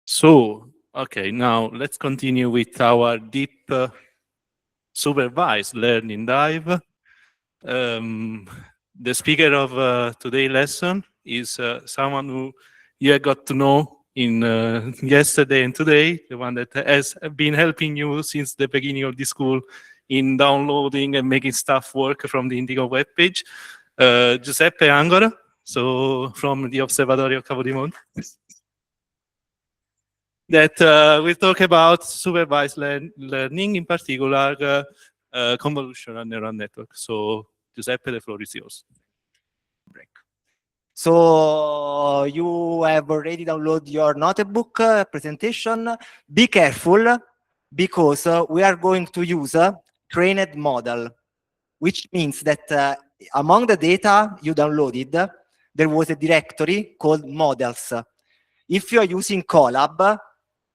So, okay, now let's continue with our deep supervised learning dive. The speaker of today's lesson is someone who you got to know in yesterday and today, the one that has been helping you since the beginning of the school in downloading and making stuff work from the Indigo webpage, Giuseppe Angora, so from the Osservatorio Capodimonte. That we'll talk about supervised learning, in particular convolutional neural network. So, Giuseppe, the floor is yours. So you have already downloaded your notebook presentation. Be careful, because we are going to use a trained model, which means that among the data you downloaded, there was a directory called models. If you are using Colab,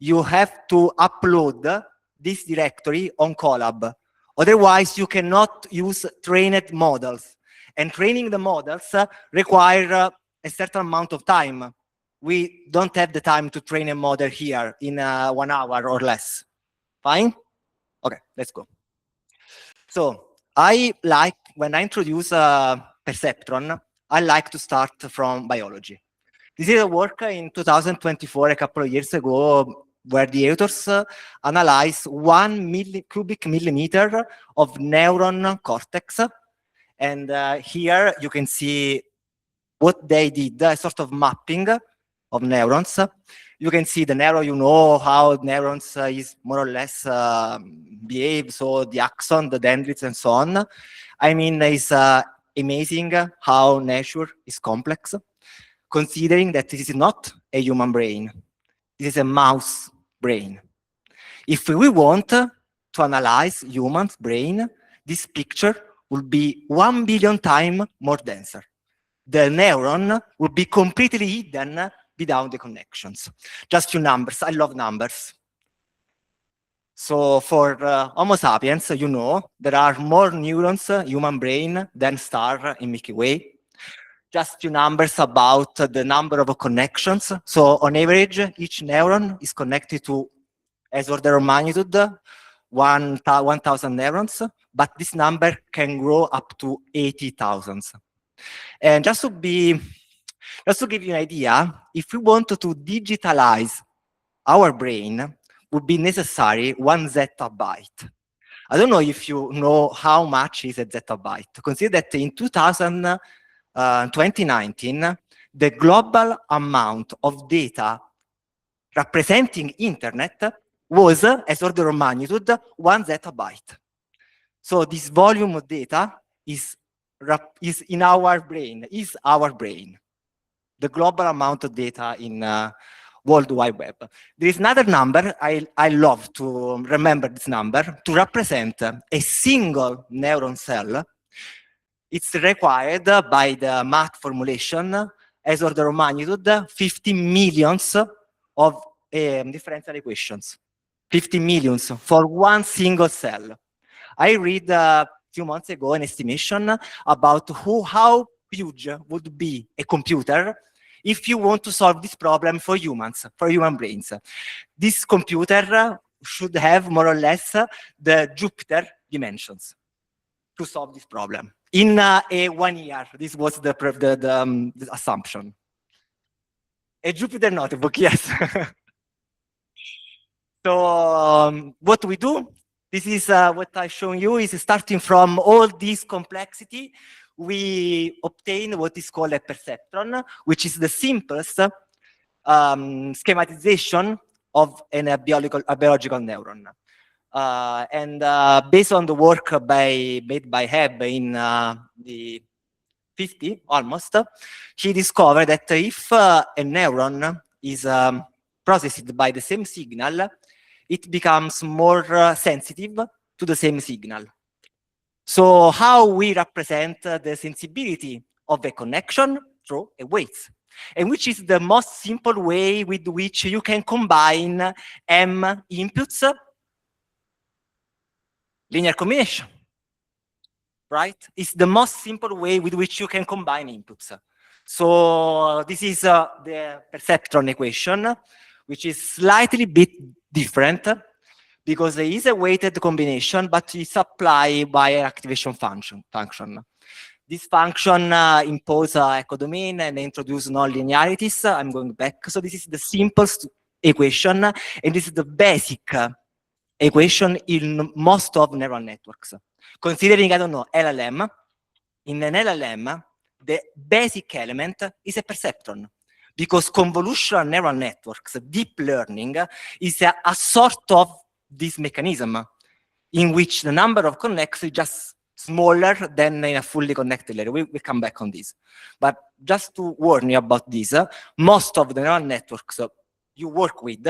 you have to upload this directory on Colab. Otherwise, you cannot use trained models. And training the models require a certain amount of time. We don't have the time to train a model here in 1 hour or less. Fine? Okay, let's go. So I like, when I introduce Perceptron, I like to start from biology. This is a work in 2024, a couple of years ago, where the authors analyzed 1 cubic millimeter of neuron cortex. And here you can see what they did, a sort of mapping of neurons. You can see the neuron, you know how neurons is more or less behave, so the axon, the dendrites, and so on. I mean, it's amazing how nature is complex, considering that this is not a human brain. This is a mouse brain. If we want to analyze human's brain, this picture will be 1 billion times more denser. The neuron will be completely hidden without the connections. Just few numbers. I love numbers. So for Homo sapiens, you know, there are more neurons, human brain, than star in Milky Way. Just few numbers about the number of connections. So on average, each neuron is connected to, as order of magnitude, 1,000 neurons, but this number can grow up to 80,000. And just to give you an idea, if we want to digitalize our brain, would be necessary 1 zettabyte. I don't know if you know how much is a zettabyte. Consider that in 2019, the global amount of data representing internet was, as order of magnitude, 1 zettabyte. So this volume of data is in our brain, is our brain. The global amount of data in World Wide Web. There is another number, I love to remember this number, to represent a single neuron cell. It's required by the math formulation as order of magnitude 50 millions of differential equations. 50 millions for 1 single cell. I read a few months ago an estimation about how huge would be a computer if you want to solve this problem for humans, for human brains. This computer should have more or less the Jupiter dimensions to solve this problem. In a 1 year, this was the assumption. A Jupyter notebook, yes. So what we do, this is what I've shown you, is starting from all this complexity, we obtain what is called a perceptron, which is the simplest schematization of a biological neuron. And based on the work made by Hebb in the 50, almost, he discovered that if a neuron is processed by the same signal, it becomes more sensitive to the same signal. So how we represent the sensibility of a connection? Through a weight. And which is the most simple way with which you can combine M inputs? Linear combination, right? It's the most simple way with which you can combine inputs. So this is the perceptron equation, which is slightly bit different because there is a weighted combination, but it's applied by an activation function. This function imposes a codomain and introduce non-linearities. I'm going back. So this is the simplest equation, and this is the basic equation in most of neural networks. Considering, I don't know, LLM, in an LLM, the basic element is a perceptron. Because convolutional neural networks, deep learning, is a sort of this mechanism in which the number of connects is just smaller than in a fully connected layer. We'll come back on this. But just to warn you about this, most of the neural networks you work with,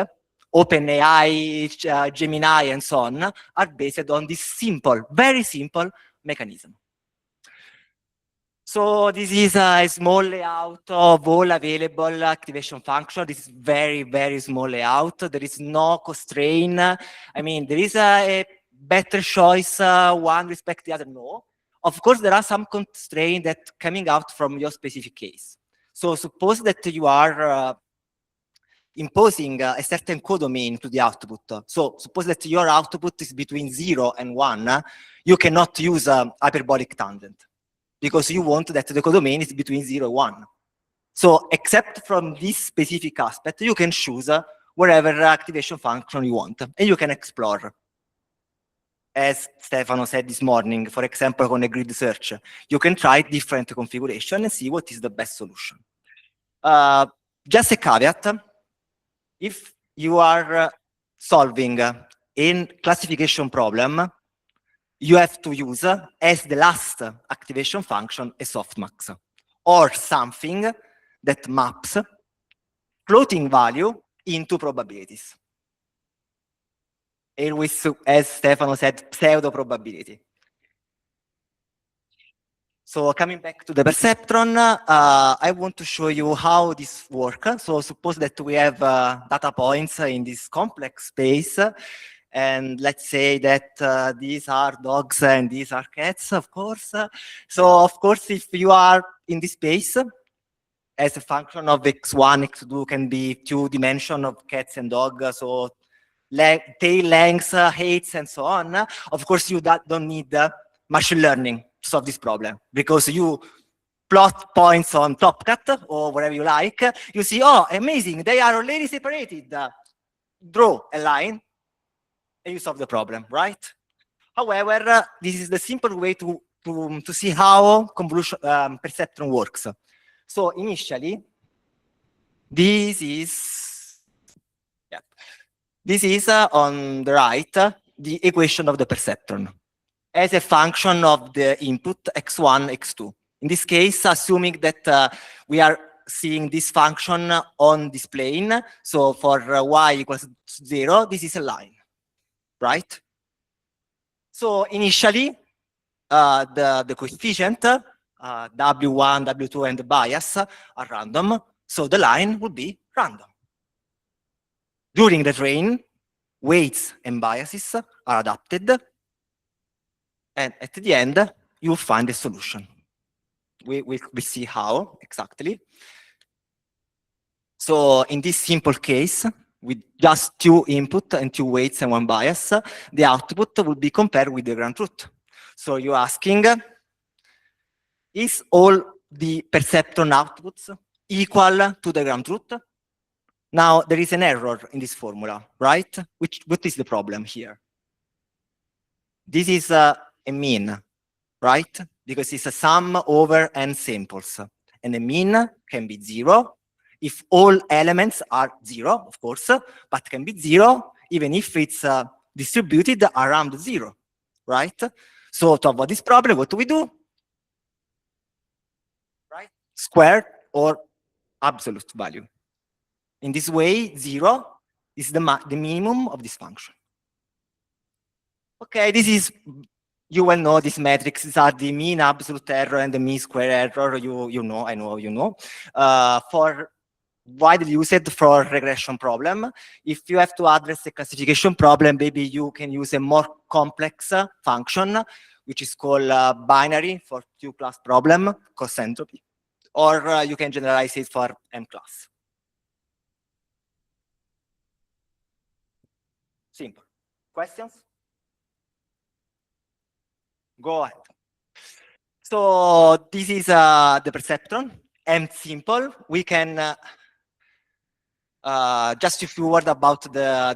OpenAI, Gemini, and so on, are based on this simple, very simple mechanism. So this is a small layout of all available activation functions. This is very, very small layout. There is no constraint. I mean, there is a better choice, one respect the other, no. Of course, there are some constraints that coming out from your specific case. So suppose that you are imposing a certain codomain to the output. So suppose that your output is between 0 and 1, you cannot use a hyperbolic tangent, because you want that the codomain is between 0 and 1. So except from this specific aspect, you can choose whatever activation function you want, and you can explore. As Stefano said this morning, for example, on a grid search, you can try different configuration and see what is the best solution. Just a caveat, if you are solving a classification problem, you have to use as the last activation function a softmax, or something that maps floating value into probabilities. Always, as Stefano said, pseudo probability. So coming back to the perceptron, I want to show you how this works. So suppose that we have data points in this complex space, and let's say that these are dogs and these are cats, of course. So of course, if you are in this space, as a function of x1, x2 can be 2 dimensions of cats and dogs, so tail lengths, heights, and so on. Of course, you don't need machine learning to solve this problem, because you plot points on TopCat or whatever you like. You see, oh, amazing, they are already separated. Draw a line, and you solve the problem, right? However, this is the simple way to see how convolution perceptron works. So initially, this is on the right, the equation of the perceptron as a function of the input x1, x2. In this case, assuming that we are seeing this function on this plane, so for y equals 0, this is a line, right? So initially, the coefficient, W1, W2, and the bias are random, so the line would be random. During the train, weights and biases are adapted, and at the end, you find a solution. We see how exactly. So in this simple case, with just 2 input and 2 weights and 1 bias, the output will be compared with the ground truth. So you're asking, is all the perceptron outputs equal to the ground truth? Now, there is an error in this formula, right? What is the problem here? This is a mean, right? Because it's a sum over n samples. And the mean can be 0 if all elements are 0, of course, but can be 0 even if it's distributed around 0, right? So to avoid this problem, what do we do? Right? Square or absolute value. In this way, 0 is the minimum of this function. Okay, this is, you well know these metrics. These are the mean absolute error and the mean square error. You know, I know you know. For widely used for regression problem. If you have to address a classification problem, maybe you can use a more complex function, which is called binary for two-class problem, cost entropy, or you can generalize it for m class. Simple. Questions? Go ahead. So this is the perceptron, and simple. We can just a few words about how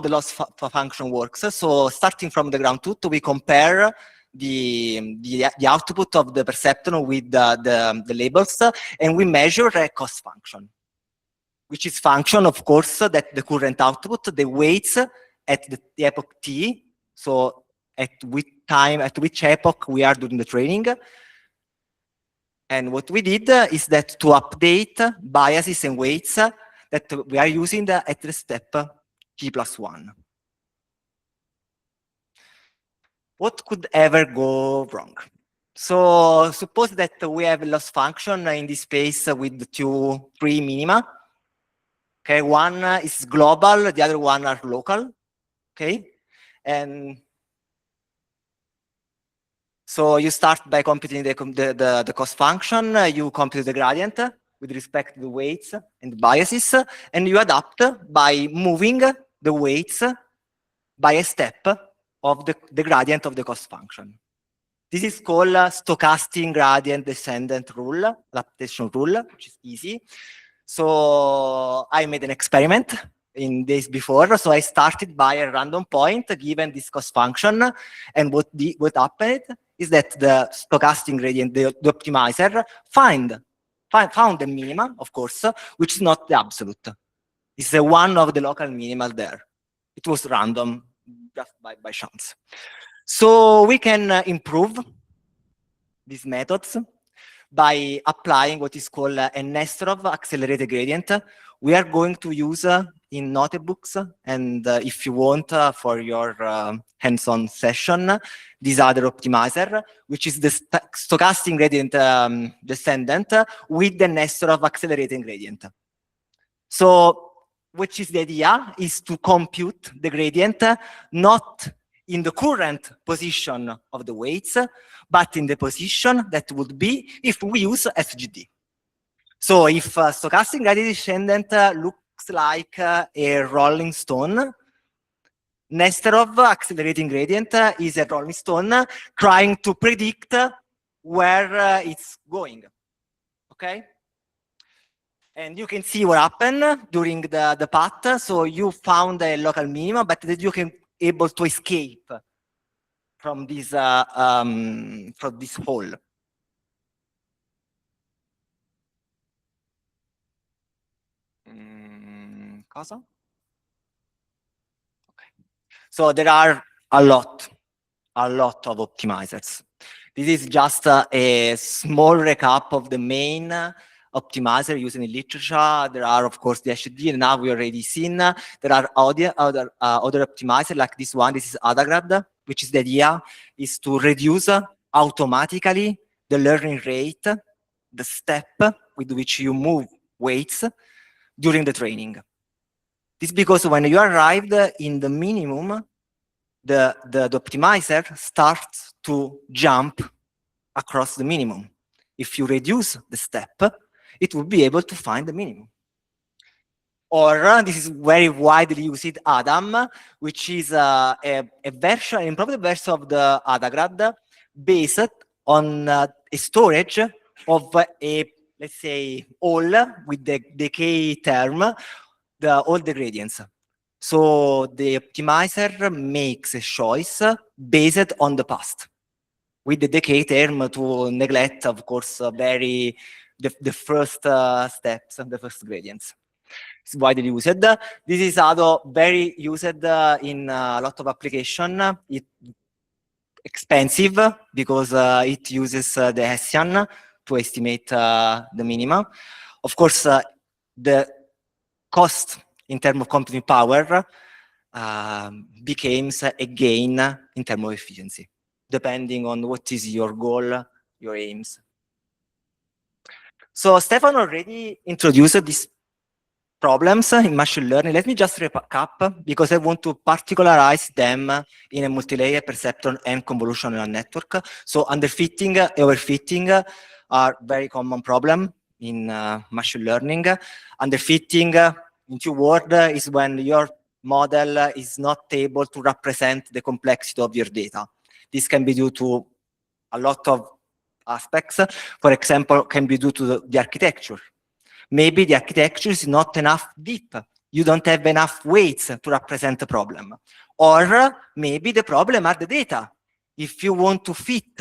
the loss function works. So starting from the ground truth, we compare the output of the perceptron with the labels, and we measure a cost function, which is function, of course, that the current output, the weights at the epoch t, so at which epoch we are doing the training. And what we did is that to update biases and weights that we are using at the step t+1. What could ever go wrong? So suppose that we have a loss function in this space with three minima. Okay, one is global, the other one are local. Okay, and so you start by computing the cost function, you compute the gradient with respect to the weights and the biases, and you adapt by moving the weights by a step of the gradient of the cost function. This is called stochastic gradient descendant rule, adaptation rule, which is easy. So I made an experiment in days before. So I started by a random point given this cost function, and what happened is that the stochastic gradient, the optimizer, found the minima, of course, which is not the absolute. It's one of the local minimal there. It was random, just by chance. So we can improve these methods by applying what is called a Nesterov accelerated gradient. We are going to use in notebooks, and if you want for your hands-on session, this other optimizer, which is the stochastic gradient descendant with the Nesterov accelerating gradient. So, which is the idea, is to compute the gradient not in the current position of the weights, but in the position that would be if we use SGD. So if stochastic gradient descendant looks like a rolling stone, Nesterov accelerating gradient is a rolling stone trying to predict where it's going. Okay? And you can see what happened during the path. So you found a local minima, but that you can able to escape from this hole. Cosa? Okay. So there are a lot of optimizers. This is just a small recap of the main optimizer used in the literature. There are, of course, the HD, and now we already seen. There are other optimizers like this one. This is Adagrad, which is the idea is to reduce automatically the learning rate, the step with which you move weights during the training. This is because when you arrived in the minimum, the optimizer starts to jump across the minimum. If you reduce the step, it will be able to find the minimum. Or this is very widely used Adam, which is a version, an improved version of the Adagrad based on a storage of a, let's say, all with the decay term, all the gradients. So the optimizer makes a choice based on the past, with the decay term to neglect, of course, the first steps, the first gradients. It's widely used. This is also very used in a lot of application. It's expensive because it uses the Hessian to estimate the minima. Of course, the cost in terms of computing power becomes a gain in terms of efficiency, depending on what is your goal, your aims. So Stefan already introduced these problems in machine learning. Let me just recap because I want to particularize them in a multi-layer perceptron and convolutional network. So underfitting, overfitting are very common problem in machine learning. Underfitting, in 2 words, is when your model is not able to represent the complexity of your data. This can be due to a lot of aspects. For example, can be due to the architecture. Maybe the architecture is not enough deep. You don't have enough weights to represent the problem. Or maybe the problem are the data. If you want to fit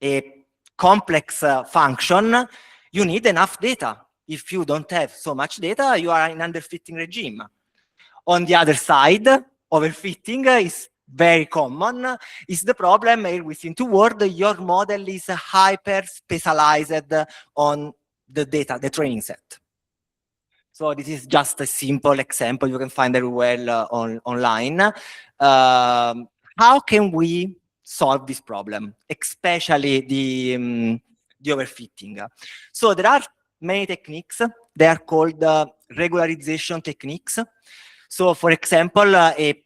a complex function, you need enough data. If you don't have so much data, you are in underfitting regime. On the other side, overfitting is very common. Is the problem within 2 words, your model is hyper specialized on the data, the training set. So this is just a simple example you can find very well online. How can we solve this problem, especially the overfitting? So there are many techniques. They are called regularization techniques. So for example, a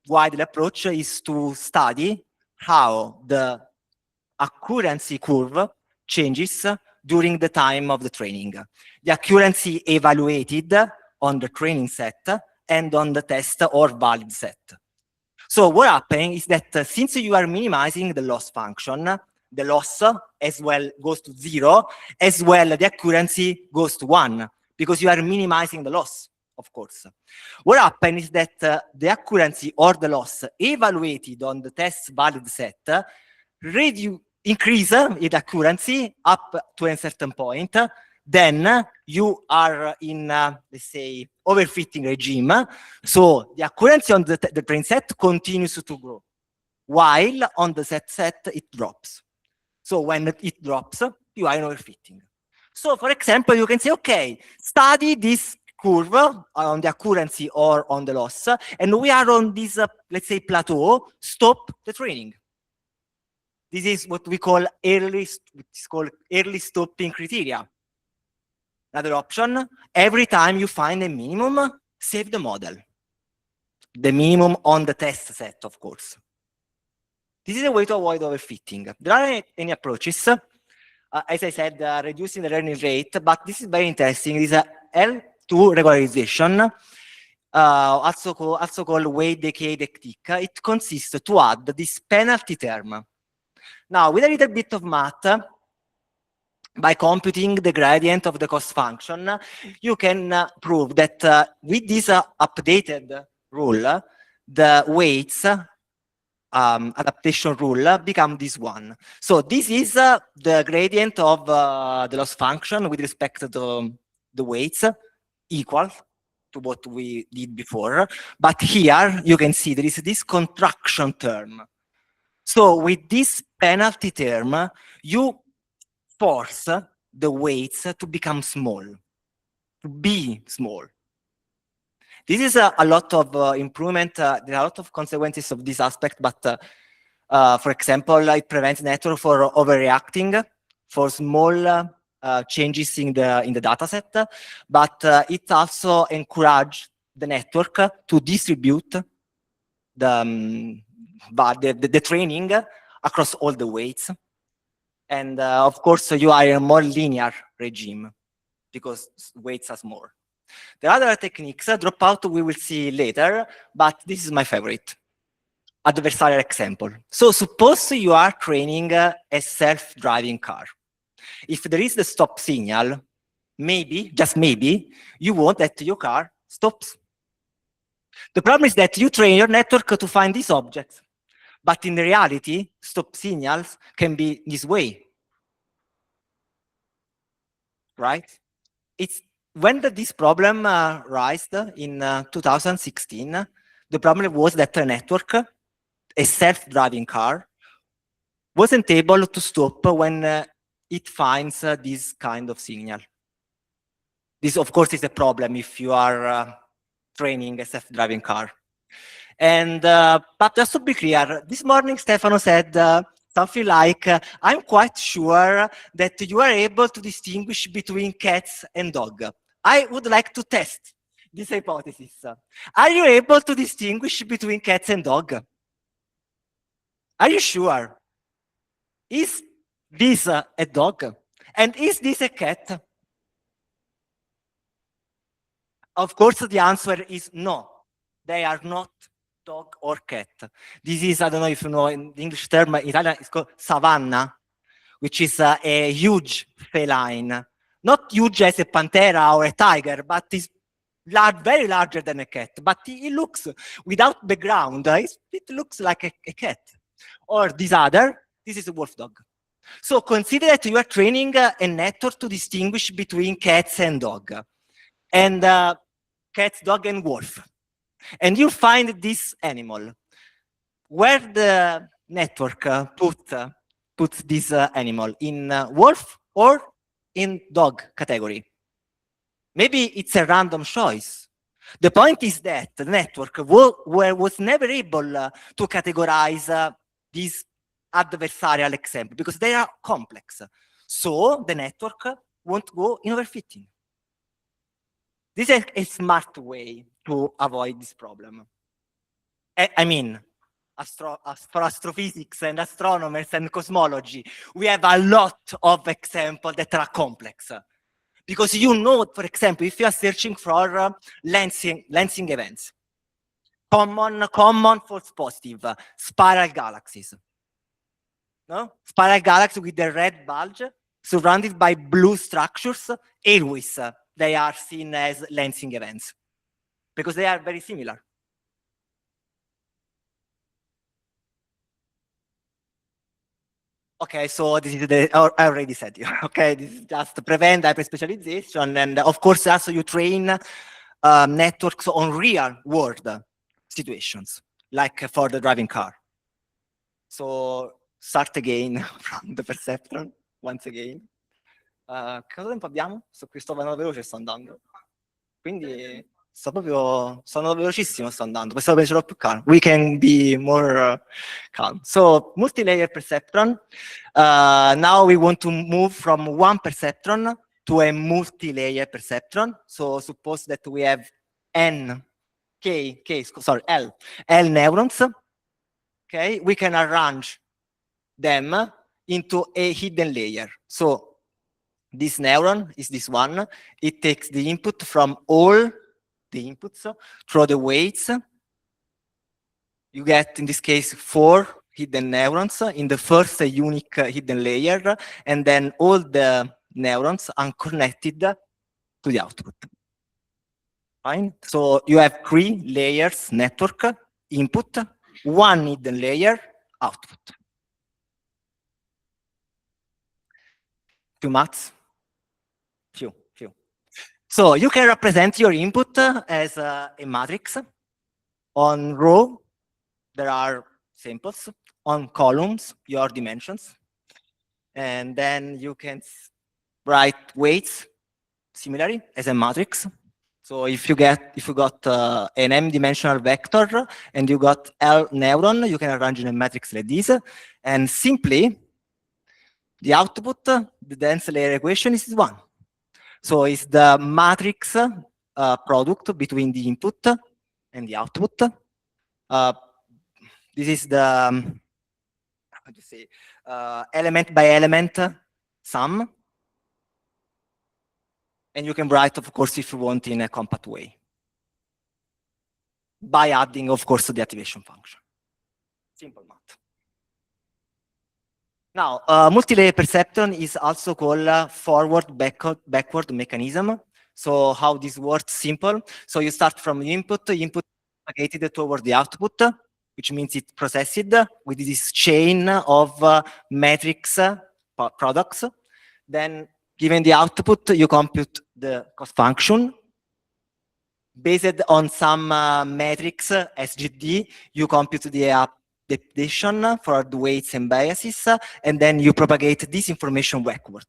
wide approach is to study how the accuracy curve changes during the time of the training. The accuracy evaluated on the training set and on the test or valid set. So what happens is that since you are minimizing the loss function, the loss as well goes to 0, as well the accuracy goes to 1, because you are minimizing the loss, of course. What happens is that the accuracy or the loss evaluated on the test valid set increase its accuracy up to a certain point. Then you are in, let's say, overfitting regime. So the accuracy on the train set continues to grow, while on the set it drops. So when it drops, you are in overfitting. So for example, you can say, okay, study this curve on the accuracy or on the loss, and we are on this, let's say, plateau, stop the training. This is what we call early stopping criteria. Another option, every time you find a minimum, save the model. The minimum on the test set, of course. This is a way to avoid overfitting. There are any approaches. As I said, reducing the learning rate, but this is very interesting. It is a L2 regularization, also called weight decay technique. It consists to add this penalty term. Now, with a little bit of math, by computing the gradient of the cost function, you can prove that with this updated rule, the weights adaptation rule become this one. So this is the gradient of the loss function with respect to the weights, equal to what we did before. But here you can see there is this contraction term. So with this penalty term, you force the weights to become small, to be small. This is a lot of improvement. There are a lot of consequences of this aspect, but for example, it prevents network for overreacting for small changes in the data set, but it also encourages the network to distribute the training across all the weights. And of course, you are in a more linear regime because weights are small. The other techniques, dropout, we will see later, but this is my favorite. Adversarial example. So suppose you are training a self-driving car. If there is the stop signal, maybe, just maybe, you want that your car stops. The problem is that you train your network to find these objects. But in reality, stop signals can be this way. Right? It's when this problem arose in 2016, the problem was that a network, a self-driving car, wasn't able to stop when it finds this kind of signal. This, of course, is a problem if you are training a self-driving car. And but just to be clear, this morning Stefano said something like, I'm quite sure that you are able to distinguish between cats and dogs. I would like to test this hypothesis. Are you able to distinguish between cats and dogs? Are you sure? Is this a dog? And is this a cat? Of course, the answer is no. They are not dog or cat. This is, I don't know if you know, in the English term, in Italian, it's called savanna, which is a huge feline. Not huge as a pantera or a tiger, but is large, very larger than a cat. But it looks, without background, it looks like a cat. Or this is a wolf dog. So consider that you are training a network to distinguish between cats and dog. And cats, dog, and wolf. And you find this animal. Where the network puts this animal? In wolf or in dog category? Maybe it's a random choice. The point is that the network was never able to categorize these adversarial examples because they are complex. So the network won't go in overfitting. This is a smart way to avoid this problem. I mean, for astrophysics and astronomers and cosmology, we have a lot of examples that are complex. Because you know, for example, if you are searching for lensing events, common false positive, spiral galaxies. No? Spiral galaxy with the red bulge surrounded by blue structures, always they are seen as lensing events because they are very similar. Okay, so this is I already said you. Okay, this is just to prevent hyperspecialization, and of course also you train networks on real world situations, like for the driving car. So start again from the Perceptron, once again. Quanto tempo abbiamo? Qui sto andando veloce, sto andando. Quindi sono velocissimo, sto andando. Pensavo che ce l'ho più calmo. We can be more calm. So, multi-layer perceptron. Now we want to move from one perceptron to a multi-layer perceptron. So, suppose that we have L neurons. Okay, we can arrange them into a hidden layer. So, this neuron is this one. It takes the input from all the inputs through the weights. You get, in this case, 4 hidden neurons. In the first, a unique hidden layer, and then all the neurons are connected to the output. Fine. So you have 3 layers network, input, 1 hidden layer, output. Few maths. Few. So you can represent your input as a matrix. On row, there are samples. On columns, your dimensions. And then you can write weights similarly as a matrix. So if you got an m-dimensional vector and you got L neuron, you can arrange in a matrix like this. And simply, the output, the dense layer equation is 1. So it's the matrix product between the input and the output. This is the, how do you say, element by element sum. And you can write, of course, if you want, in a compact way. By adding, of course, the activation function. Simple math. Now, multi-layer perceptron is also called forward-backward mechanism. So how this works, simple. So you start from the input propagated toward the output, which means it's processed with this chain of matrix products. Then, given the output, you compute the cost function. Based on some matrix, SGD, you compute the adaptation for the weights and biases, and then you propagate this information backward.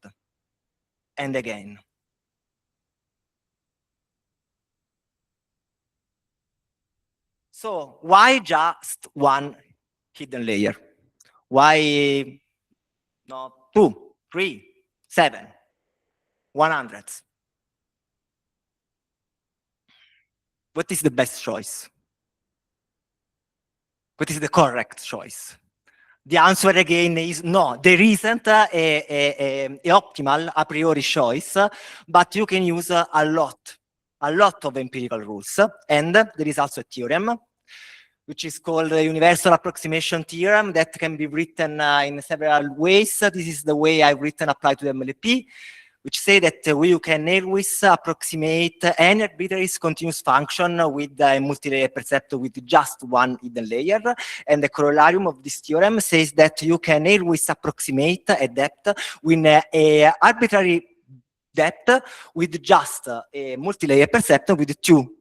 And again. So why just 1 hidden layer? Why not 2, 3, 7, 100? What is the best choice? What is the correct choice? The answer again is no. There isn't a optimal a priori choice, but you can use a lot a lot of empirical rules, and there is also a theorem, which is called the Universal Approximation Theorem, that can be written in several ways. This is the way I've written applied to the MLP, which say that you can always approximate any arbitrary continuous function with a multi-layer perceptor with just one hidden layer. And the corollarium of this theorem says that you can always approximate a depth with a arbitrary depth with just a multi-layer perceptor with two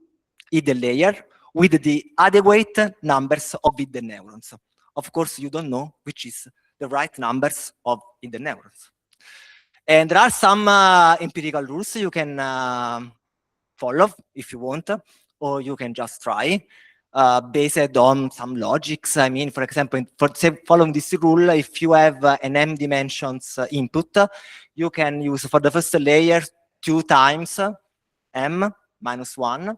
hidden layers with the adequate numbers of hidden neurons. Of course, you don't know which is the right numbers of hidden neurons. And there are some empirical rules you can follow if you want, or you can just try based on some logics. I mean, for example, following this rule, if you have an m dimensions input, you can use for the first layer 2 times m minus 1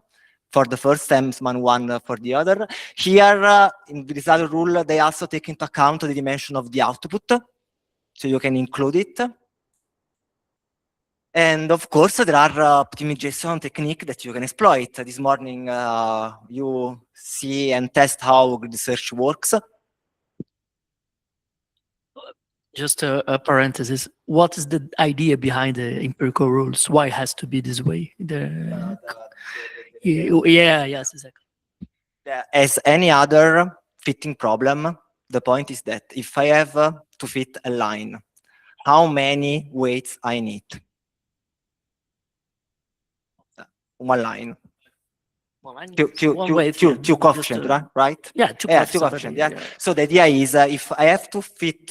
for the first m minus 1 for the other. Here, in this other rule, they also take into account the dimension of the output, so you can include it. And of course, there are optimization techniques that you can exploit. This morning, you see and test how grid search works. Just a parenthesis. What is the idea behind the empirical rules? Why it has to be this way? Yes, exactly. As any other fitting problem, the point is that if I have to fit a line, how many weights I need? One line. Two coefficient, right? Yeah, two coefficient. Yeah. So the idea is if I have to fit,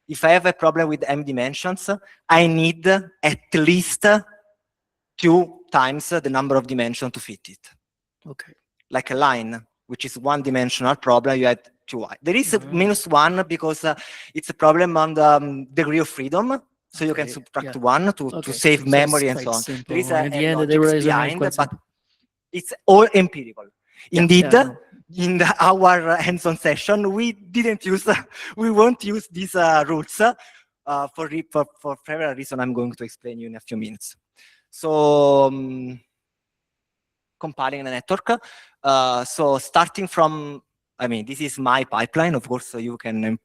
if I have a problem with m dimensions, I need at least 2 times the number of dimensions to fit it. Okay. Like a line, which is one-dimensional problem, you had 2. There is a -1 because it's a problem on the degree of freedom. So you can subtract 1 to save memory and so on. Simple. There is At the end, there is behind, but it's all empirical. Indeed, in our hands-on session, we didn't use, we won't use these rules for several reasons I'm going to explain you in a few minutes. So compiling the network. So starting from, I mean, this is my pipeline. Of course, you can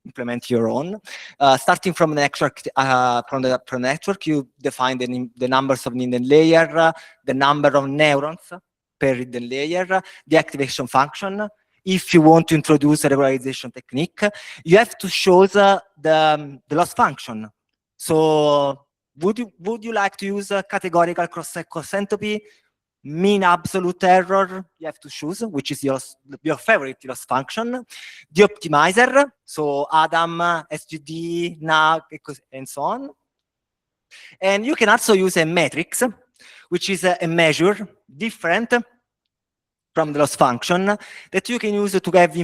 implement your own. Starting from the network, from the network, you define the numbers of hidden layer, the number of neurons per hidden layer, the activation function. If you want to introduce a regularization technique, you have to show the loss function. So would you like to use a categorical cross-entropy, mean absolute error? You have to choose which is your favorite loss function. The optimizer, so Adam, SGD, NAG, and so on. And you can also use a matrix, which is a measure different from the loss function that you can use to have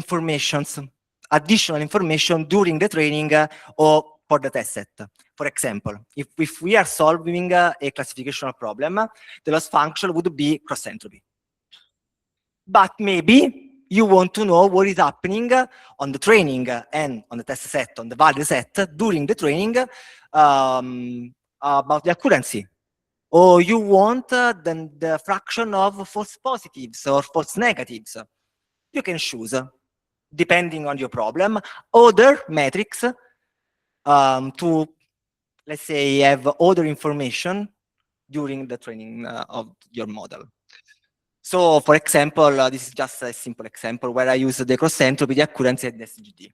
additional information during the training or for the test set. For example, if we are solving a classificational problem, the loss function would be cross-entropy. But maybe you want to know what is happening on the training and on the test set, on the value set during the training about the accuracy. Or you want the fraction of false positives or false negatives. You can choose, depending on your problem, other metrics to, let's say, have other information during the training of your model. So, for example, this is just a simple example where I use the cross-entropy, the accuracy, and the SGD.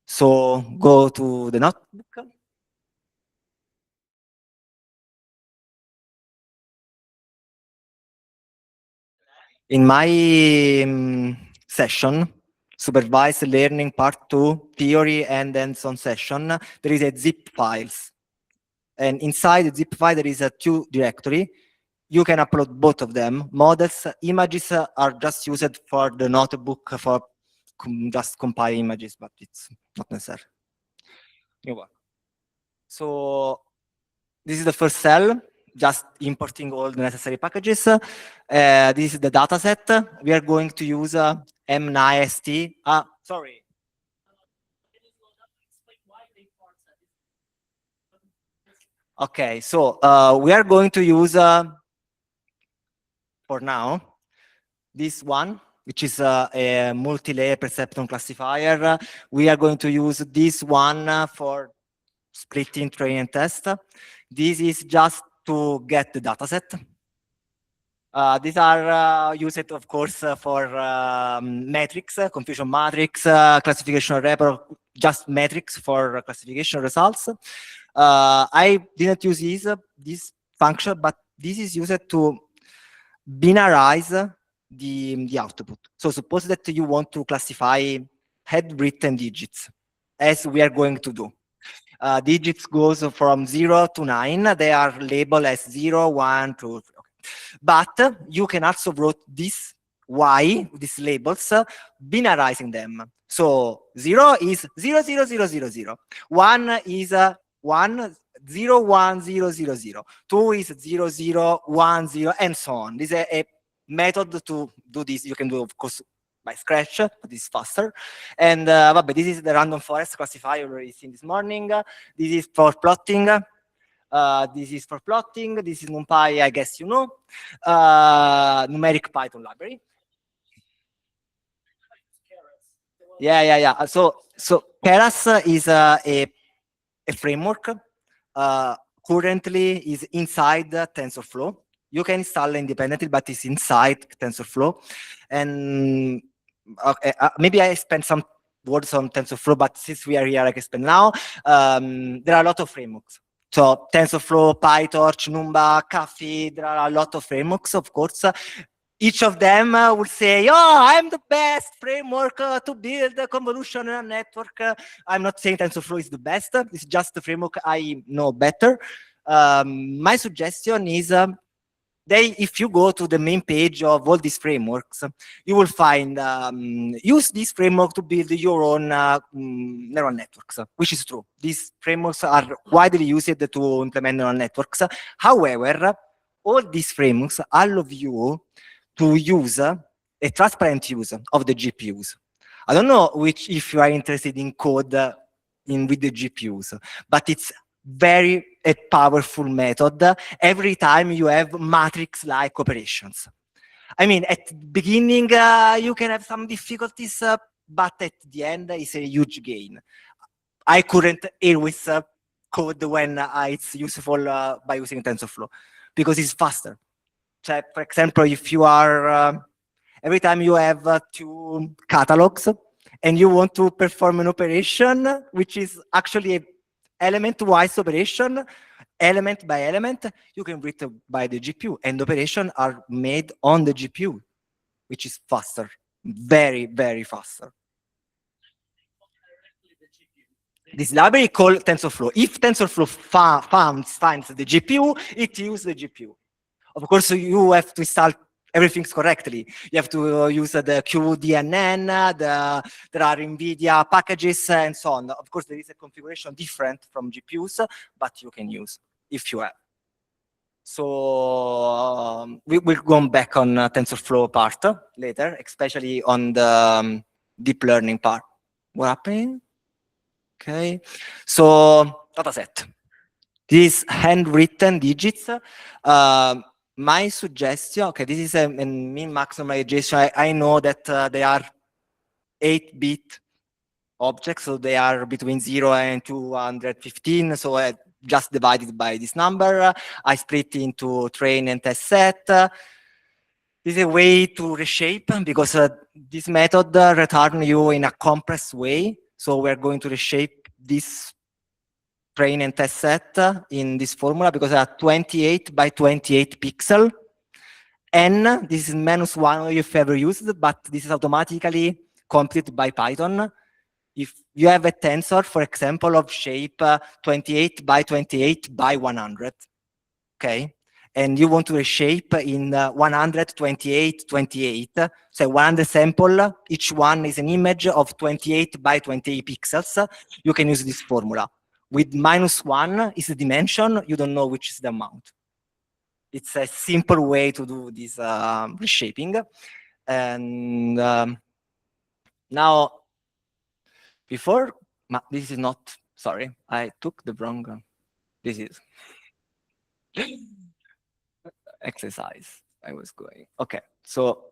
So, go to the notebook. In my session, Supervised Learning Part 2, Theory and Hands-on session, there is a zip files. And inside the zip file, there is a 2 directory. You can upload both of them. Models, images are just used for the notebook for just compile images, but it's not necessary. So this is the first cell, just importing all the necessary packages. This is the data set. We are going to use M9ST. Sorry. Okay, so we are going to use for now. This one, which is a multi-layer Perceptron classifier. We are going to use this one for splitting train and test. This is just to get the dataset. These are used, of course, for metrics, confusion matrix, classification report, just metrics for classification results. I didn't use this function, but this is used to binarize the output. So suppose that you want to classify handwritten digits, as we are going to do. Digits goes from 0 to 9. They are labeled as 0, 1, 2, 3. Okay. But you can also write this Y, these labels, binarizing them. So 0 is 0, 0, 0, 0, 0. 1 is 1, 0, 1, 0, 0, 0. 2 is 0, 0, 1, 0, and so on. This is a method to do this. You can do, of course, by scratch, but it's faster. And this is the random forest classifier we seen this morning. This is for plotting. This is for plotting. This is NumPy, I guess you know. Numeric Python library. Yeah. So Keras is a framework. Currently is inside TensorFlow. You can install it independently, but it's inside TensorFlow. And okay, maybe I spent some words on TensorFlow, but since we are here, I can spend now. There are a lot of frameworks. So TensorFlow, PyTorch, Numba, Caffe, there are a lot of frameworks, of course. Each of them will say, oh, I'm the best framework to build a convolution network. I'm not saying TensorFlow is the best. It's just the framework I know better. My suggestion is if you go to the main page of all these frameworks, you will find use this framework to build your own neural networks, which is true. These frameworks are widely used to implement neural networks. However, all these frameworks allow you to use a transparent use of the GPUs. I don't know if you are interested in code with the GPUs, but it's very a powerful method every time you have matrix-like operations. I mean, at the beginning, you can have some difficulties, but at the end, it's a huge gain. I couldn't always code when it's useful by using TensorFlow, because it's faster. So, for example, if you are, every time you have 2 catalogs, and you want to perform an operation, which is actually a element-wise operation, element by element, you can read by the GPU, and operations are made on the GPU, which is faster, very, very faster. This library called TensorFlow. If TensorFlow finds the GPU, it uses the GPU. Of course, you have to install everything correctly. You have to use the QDNN, there are NVIDIA packages, and so on. Of course, there is a configuration different from GPUs, but you can use if you have. So we will go back on TensorFlow part later, especially on the deep learning part. What happened? Okay, so dataset. These handwritten digits. My suggestion, okay, this is a min-max normalization. I know that they are 8-bit objects, so they are between 0 and 215. So I just divided by this number. I split into train and test set. This is a way to reshape, because this method returns you in a compressed way. So we're going to reshape this train and test set in this formula, because they are 28 by 28 pixel. N, this is -1 if ever used, but this is automatically computed by Python. If you have a tensor, for example, of shape 28 by 28 by 100, okay? And you want to reshape in 128, 28, so 100 sample, each one is an image of 28 by 28 pixels, you can use this formula. With -1 is the dimension, you don't know which is the amount. It's a simple way to do this reshaping. And now, before, this is not, sorry, I took the wrong, this is exercise. I was going. Okay, so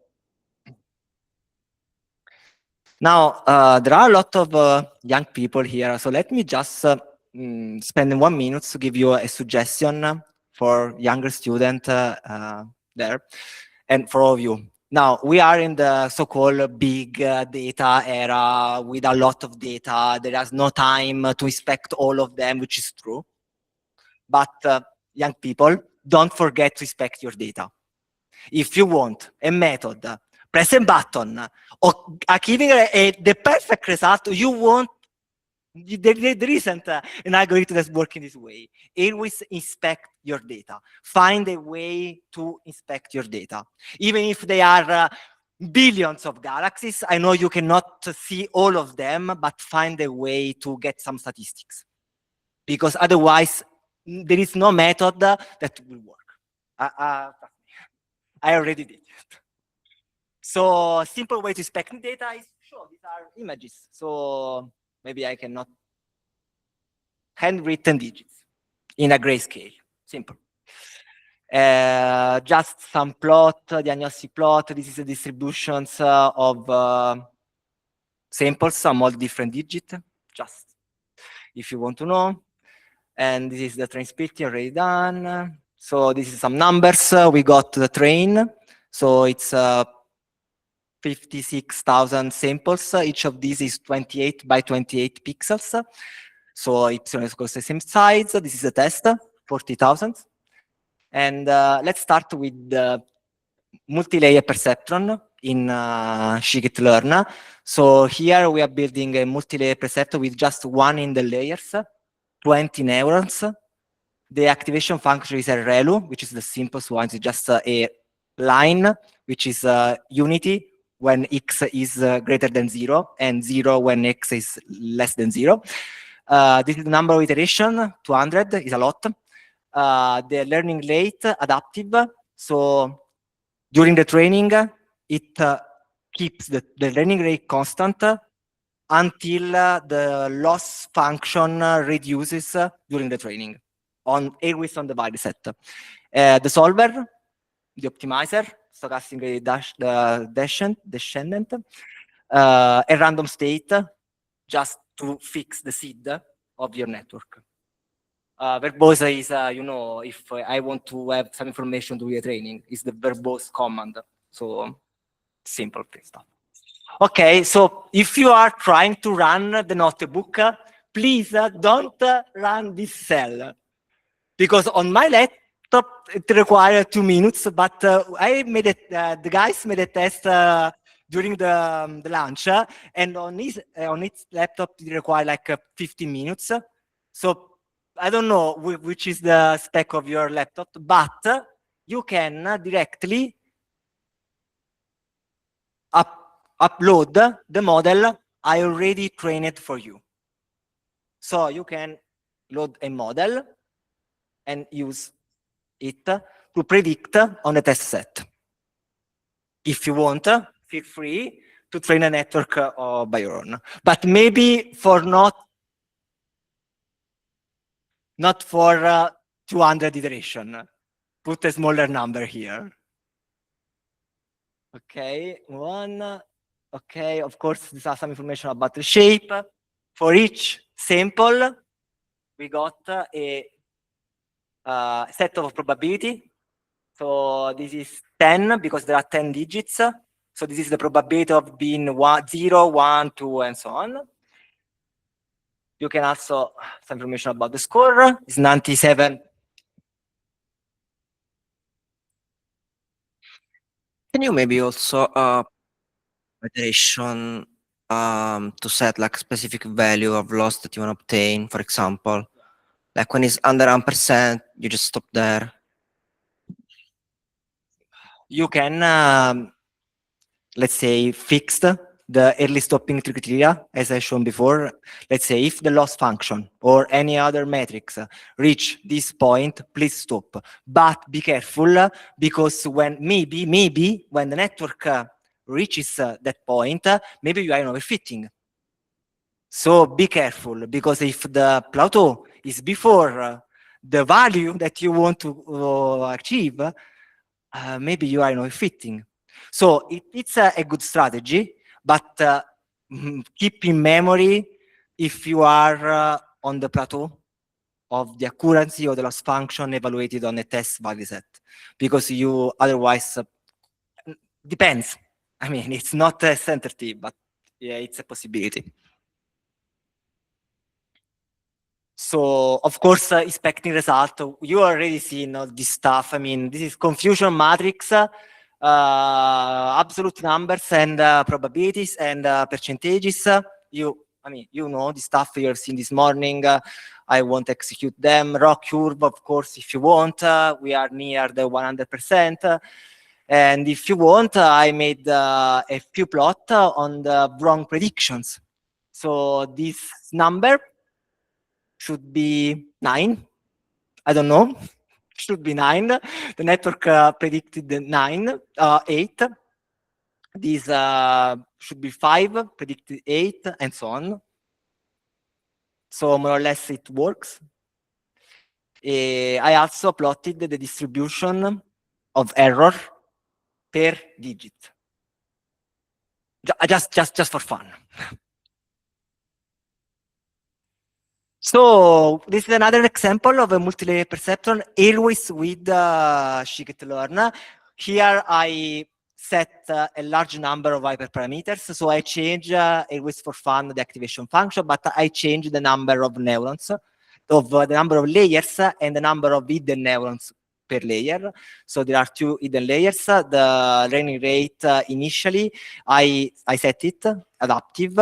now there are a lot of young people here. So let me just spend 1 minute to give you a suggestion for younger student there, and for all of you. Now, we are in the so-called big data era with a lot of data. There is no time to inspect all of them, which is true. But young people, don't forget to inspect your data. If you want a method, press a button, or giving the perfect result, you want, there isn't an algorithm that's working this way. Always inspect your data. Find a way to inspect your data. Even if they are billions of galaxies, I know you cannot see all of them, but find a way to get some statistics. Because otherwise, there is no method that will work. I already did it. So a simple way to inspect data is, sure, these are images. So maybe I cannot handwritten digits in a grayscale, simple. Just some plot, diagnostic plot. This is the distributions of samples, some all different digits, just if you want to know. And this is the train splitting already done. So this is some numbers. We got the train. So it's 56,000 samples. Each of these is 28 by 28 pixels. So epsilon is equals to the same size. This is a test, 40,000. And let's start with the multi-layer perceptron in scikit-learn. So here we are building a multi-layer perceptron with just one in the layers, 20 neurons. The activation function is a ReLU, which is the simplest one. It's just a line, which is unity when x is greater than 0, and 0 when x is less than 0. This is the number of iteration, 200 is a lot. The learning rate, adaptive. So during the training, it keeps the learning rate constant until the loss function reduces during the training, always on the body set. The solver, the optimizer, stochastic descendant, a random state, just to fix the seed of your network. Verbose is, if I want to have some information during the training, is the verbose command. So simple stuff. Okay, so if you are trying to run the notebook, please don't run this cell. Because on my laptop, it requires 2 minutes, but I made it, the guys made a test during the lunch, and on its laptop, it requires like 15 minutes. So I don't know which is the spec of your laptop, but you can directly upload the model I already trained for you. So you can load a model and use it to predict on the test set. If you want, feel free to train a network by your own, but maybe for not for 200 iteration. Put a smaller number here. Okay, one. Okay, of course, these are some information about the shape. For each sample, we got a set of probability. So this is 10 because there are 10 digits. So this is the probability of being 0, 1, 2, and so on. You can also some information about the score. It's 97. Can you maybe also iteration to set like specific value of loss that you want to obtain, for example, like when it's under 1%, you just stop there. You can, let's say, fix the early stopping criteria, as I shown before. Let's say if the loss function or any other metrics reach this point, please stop. But be careful, because when maybe when the network reaches that point, maybe you are in overfitting. So be careful, because if the plateau is before the value that you want to achieve, maybe you are fitting. So it's a good strategy, but keep in memory if you are on the plateau of the accuracy of the loss function evaluated on a test value set, because you otherwise depends. I mean, it's not a certainty, but yeah, it's a possibility. So, of course, expecting result, you already seen all this stuff. I mean, this is confusion matrix, absolute numbers and probabilities and percentages. I mean, you know the stuff you have seen this morning. I won't execute them. Raw curve, of course, if you want. We are near the 100%. And if you want, I made a few plots on the wrong predictions. So this number should be 9. I don't know. Should be 9. The network predicted 8. This should be 5, predicted 8, and so on. So more or less it works. I also plotted the distribution of error per digit. Just for fun. So this is another example of a multi-layer perceptron, always with scikit-learn. Here I set a large number of hyperparameters. So I change, always for fun, the activation function, but I change the number of neurons, of the number of layers and the number of hidden neurons per layer. So there are 2 hidden layers. The learning rate initially, I set it adaptive.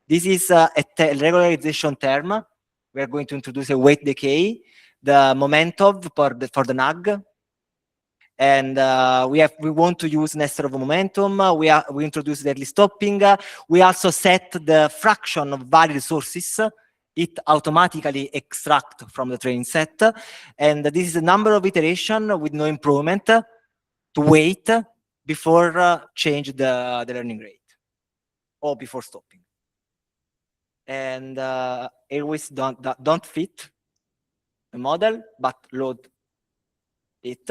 This is a regularization term. We are going to introduce a weight decay, the momentum for the NAG, and we want to use Nesterov momentum. We introduce the early stopping. We also set the fraction of valid sources. It automatically extract from the training set, and this is the number of iteration with no improvement to wait before change the learning rate or before stopping. And always don't fit the model, but load it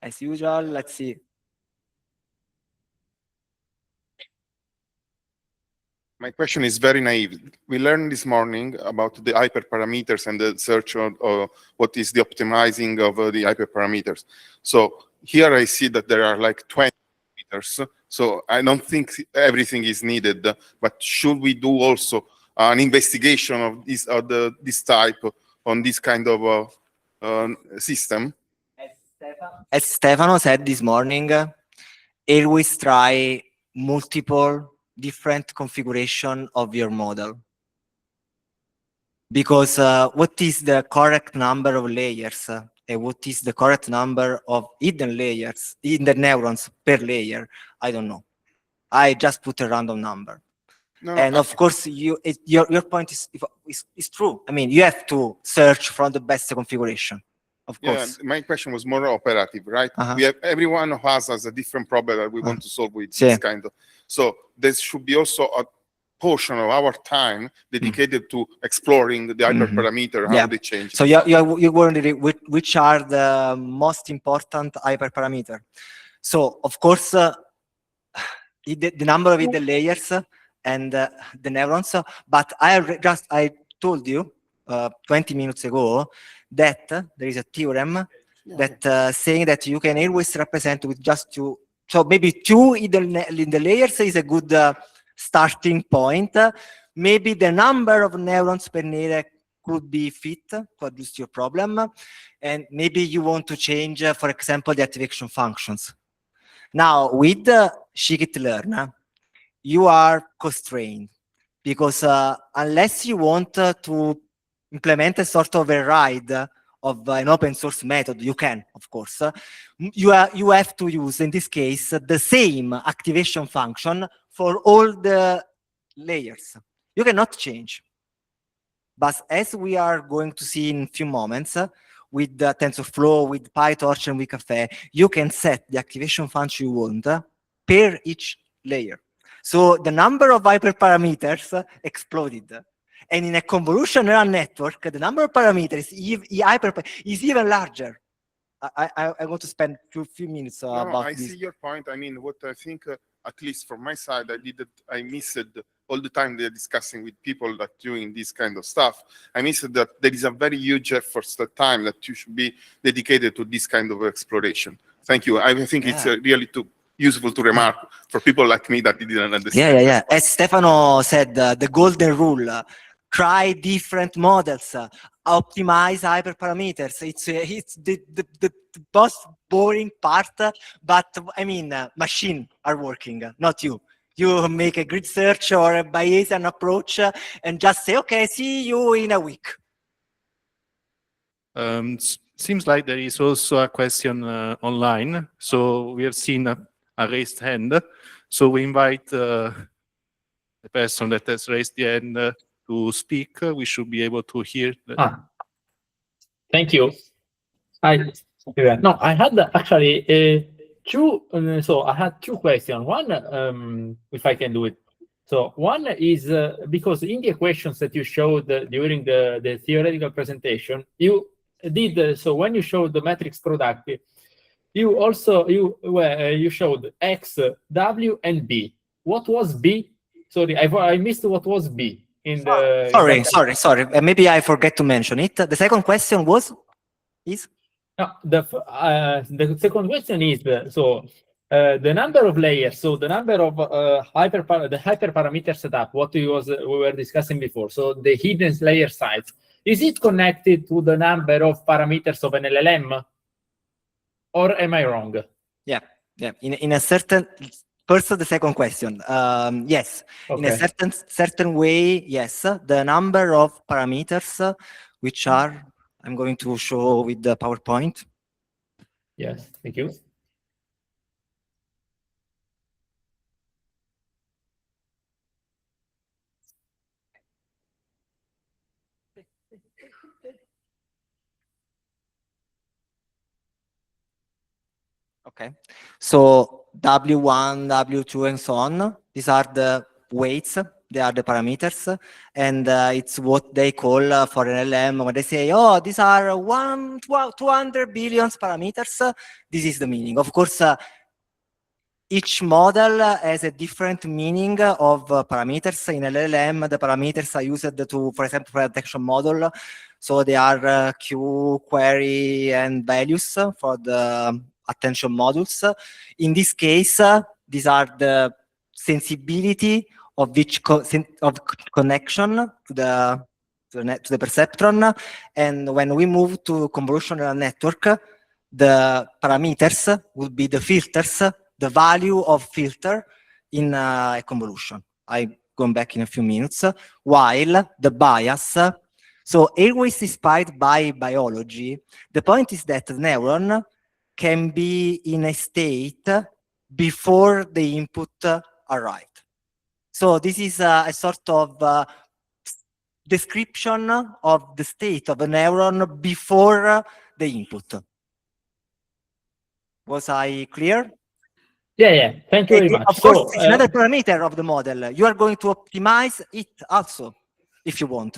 as usual. Let's see. My question is very naive. We learned this morning about the hyperparameters and the search of what is the optimizing of the hyperparameters. So here I see that there are like 20 parameters. So I don't think everything is needed, but should we do also an investigation of this type on this kind of system? As Stefano said this morning, always try multiple different configuration of your model. Because what is the correct number of layers and what is the correct number of hidden layers, hidden neurons per layer, I don't know. I just put a random number. No, and of course, your point is true. I mean, you have to search from the best configuration, of course. Yeah, my question was more operative, right? We have everyone who has a different problem that we want to solve with this kind of. So there should be also a portion of our time dedicated to exploring the hyperparameter, how they change. So you're wondering which are the most important hyperparameter. So of course, the number of hidden layers and the neurons. But I told you 20 minutes ago that there is a theorem that saying that you can always represent with just 2. So maybe 2 hidden layers is a good starting point. Maybe the number of neurons per layer could be fit to address your problem. And maybe you want to change, for example, the activation functions. Now, with scikit-learn, you are constrained because unless you want to implement a sort of a ride of an open source method, you can, of course. You have to use, in this case, the same activation function for all the layers. You cannot change. But as we are going to see in a few moments, with the TensorFlow, with PyTorch, and with Caffe, you can set the activation function you want per each layer. So the number of hyperparameters exploded. And in a convolutional neural network, the number of parameters is even larger. I want to spend few minutes about I this. see your point. I mean, what I think, at least from my side, I missed all the time they're discussing with people that doing this kind of stuff. I missed that there is a very huge effort, the time that you should be dedicated to this kind of exploration. Thank you. I think it's really useful to remark for people like me that didn't understand. Yeah. As Stefano said, the golden rule: try different models, optimize hyperparameters. It's the most boring part, but I mean, machine are working, not you. You make a grid search or a Bayesian approach and just say, okay, see you in a week. Seems like there is also a question online. So we have seen a raised hand. So we invite the person that has raised the hand to speak. We should be able to hear. Thank you. No, I had actually two. So I had two questions. One, if I can do it. So one is because in the equations that you showed during the theoretical presentation, you did so when you showed the matrix product, you also you showed X, W, and B. What was B? Sorry, I missed what was B in the. Sorry. Maybe I forget to mention it. The second question is. No, the second question is the number of layers. So the number of hyperparameter setup. What we were discussing before. So the hidden layer size, is it connected to the number of parameters of an LLM, or am I wrong? Yeah. In a certain. First, the second question. Yes, okay. In a certain way, yes. The number of parameters, which are. I'm going to show with the PowerPoint. Yes, thank you. Okay, so W1, W2, and so on. These are the weights. They are the parameters, and it's what they call for an LM when they say, oh, these are 200 billion parameters. This is the meaning. Of course, each model has a different meaning of parameters. In LLM, the parameters are used to, for example, for attention model. So they are Q, query, and values for the attention modules. In this case, these are the sensibility of each connection to the perceptron. And when we move to convolutional network, the parameters will be the filters, the value of filter in a convolution. I'm going back in a few minutes. While the bias, so always inspired by biology, the point is that the neuron can be in a state before the input arrived. So this is a sort of description of the state of a neuron before the input. Was I clear? Yeah. Thank you very much. Of course, it's another parameter of the model. You are going to optimize it also, if you want.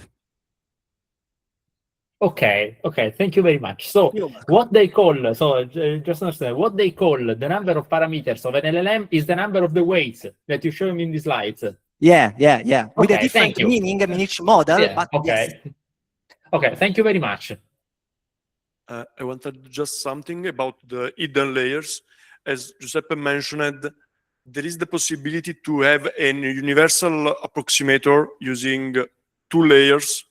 Okay. Thank you very much. So what they call, just understand, what they call the number of parameters of an LLM is the number of the weights that you show me in the slides. Yeah. With Okay, a different meaning in each model. Yeah, but okay. Yes. Okay, thank you very much. I wanted just something about the hidden layers. As Giuseppe mentioned, there is the possibility to have a universal approximator using 2 layers,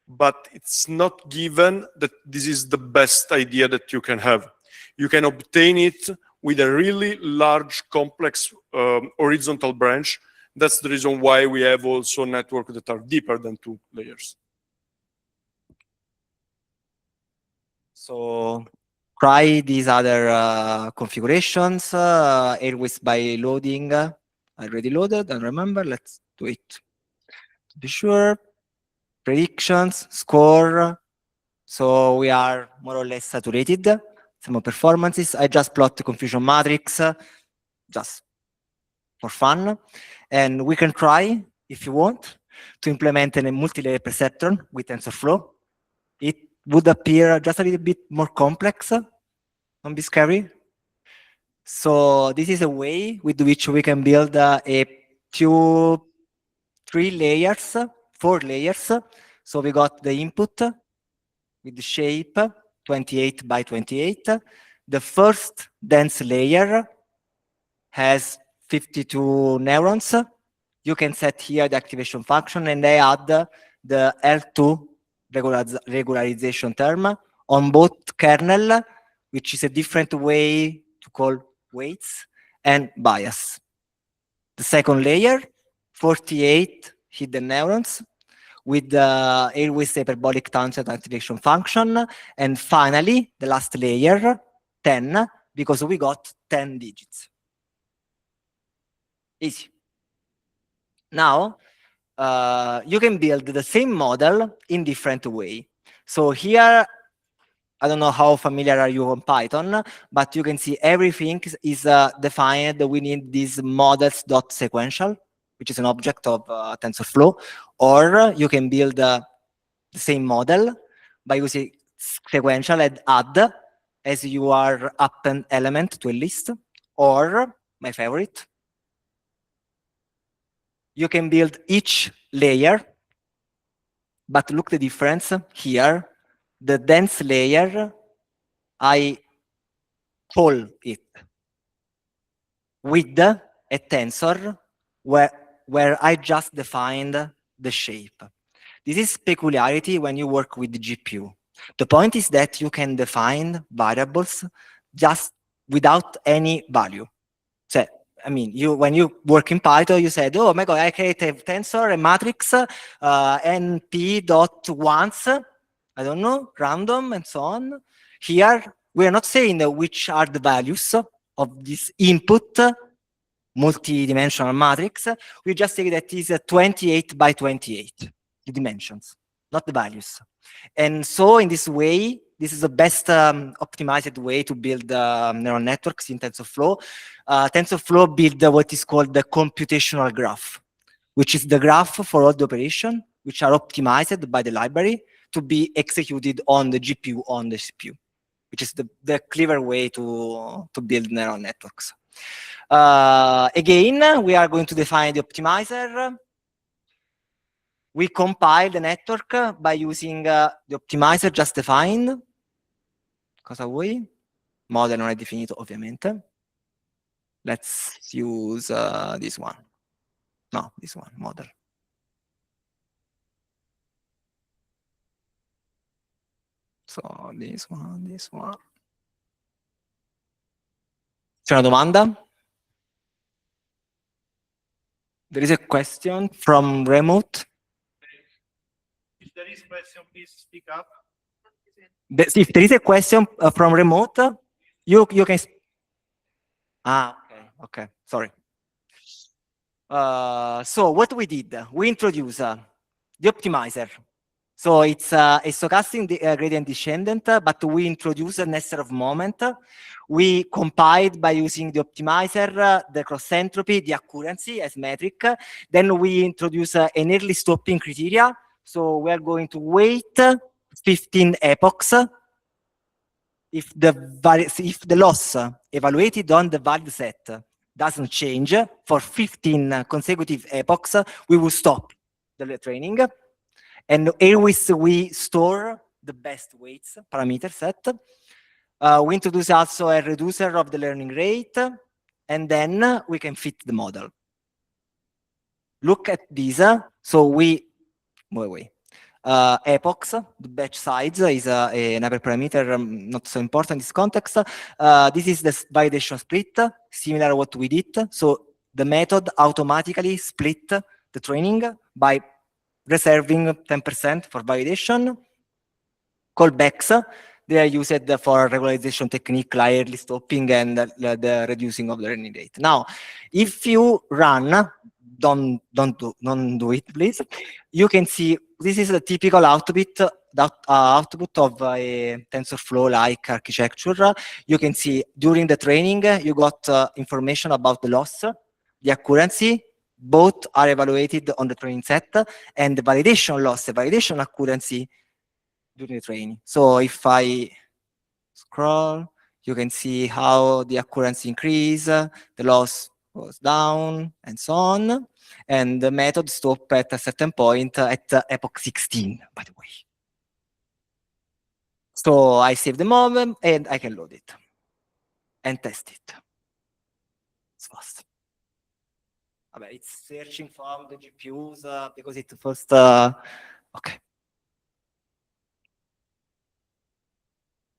but it's not given that this is the best idea that you can have. You can obtain it with a really large, complex horizontal branch. That's the reason why we have also networks that are deeper than 2 layers. So try these other configurations, always by loading. I already loaded, and remember, let's do it. To be sure, predictions, score. So we are more or less saturated. Some performances. I just plot the confusion matrix, just for fun. And we can try, if you want, to implement a multi-layer perceptron with TensorFlow. It would appear just a little bit more complex, Don't be scary. So this is a way with which we can build three layers, 4 layers. So we got the input with the shape 28 by 28. The first dense layer has 52 neurons. You can set here the activation function, and I add the L2 regularization term on both kernel, which is a different way to call weights, and bias. The second layer, 48 hidden neurons with the airways hyperbolic tangent activation function. And finally, the last layer, 10, because we got 10 digits. Easy. Now, you can build the same model in different way. So here, I don't know how familiar are you on Python, but you can see everything is defined within this models.sequential, which is an object of TensorFlow. Or you can build the same model by using sequential and add as you are append element to a list. Or, my favorite, you can build each layer, but look the difference here. The dense layer, I call it with a tensor where I just defined the shape. This is peculiarity when you work with the GPU. The point is that you can define variables just without any value. So, I mean, when you work in Python, you said, oh my God, I create a tensor, a matrix, np dot once, I don't know, random, and so on. Here, we are not saying which are the values of this input multi-dimensional matrix. We just say that is 28 by 28, the dimensions, not the values. And so in this way, this is the best optimized way to build neural networks in TensorFlow. TensorFlow build what is called the computational graph, which is the graph for all the operations which are optimized by the library to be executed on the GPU, on the CPU, which is the clever way to build neural networks. Again, we are going to define the optimizer. We compile the network by using the optimizer just defined. Cosa vuoi? Model non è definito, ovviamente. Let's use this one. No, this one, model. So, this one, this one. C'è una domanda? There is a question from remote. If there is a question, please speak up. If there is a question from remote, you can. Okay, sorry. So what we did, we introduced the optimizer. So it's a stochastic gradient descendant, but we introduced a nested of moment. We compiled by using the optimizer, the cross entropy, the accuracy as metric. Then we introduce an early stopping criteria. So we are going to wait 15 epochs. If the loss evaluated on the valid set doesn't change for 15 consecutive epochs, we will stop the training. And always we store the best weights parameter set. We introduce also a reducer of the learning rate, and then we can fit the model. Look at this. So epochs, the batch size is an hyperparameter, not so important in this context. This is the validation split, similar to what we did. So the method automatically split the training by reserving 10% for validation. Callbacks, they are used for regularization technique, like early stopping and the reducing of the learning rate. Now, if you run, don't do it, please. You can see this is a typical output of a TensorFlow-like architecture. You can see during the training, you got information about the loss, the accuracy. Both are evaluated on the training set, and the validation loss, the validation accuracy during the training. So if I scroll, You can see how the occurrence increase, the loss goes down, and so on. And the method stop at a certain point at epoch 16, by the way. So I save the moment and I can load it and test it. It's fast. It's searching from the GPUs because it first, okay.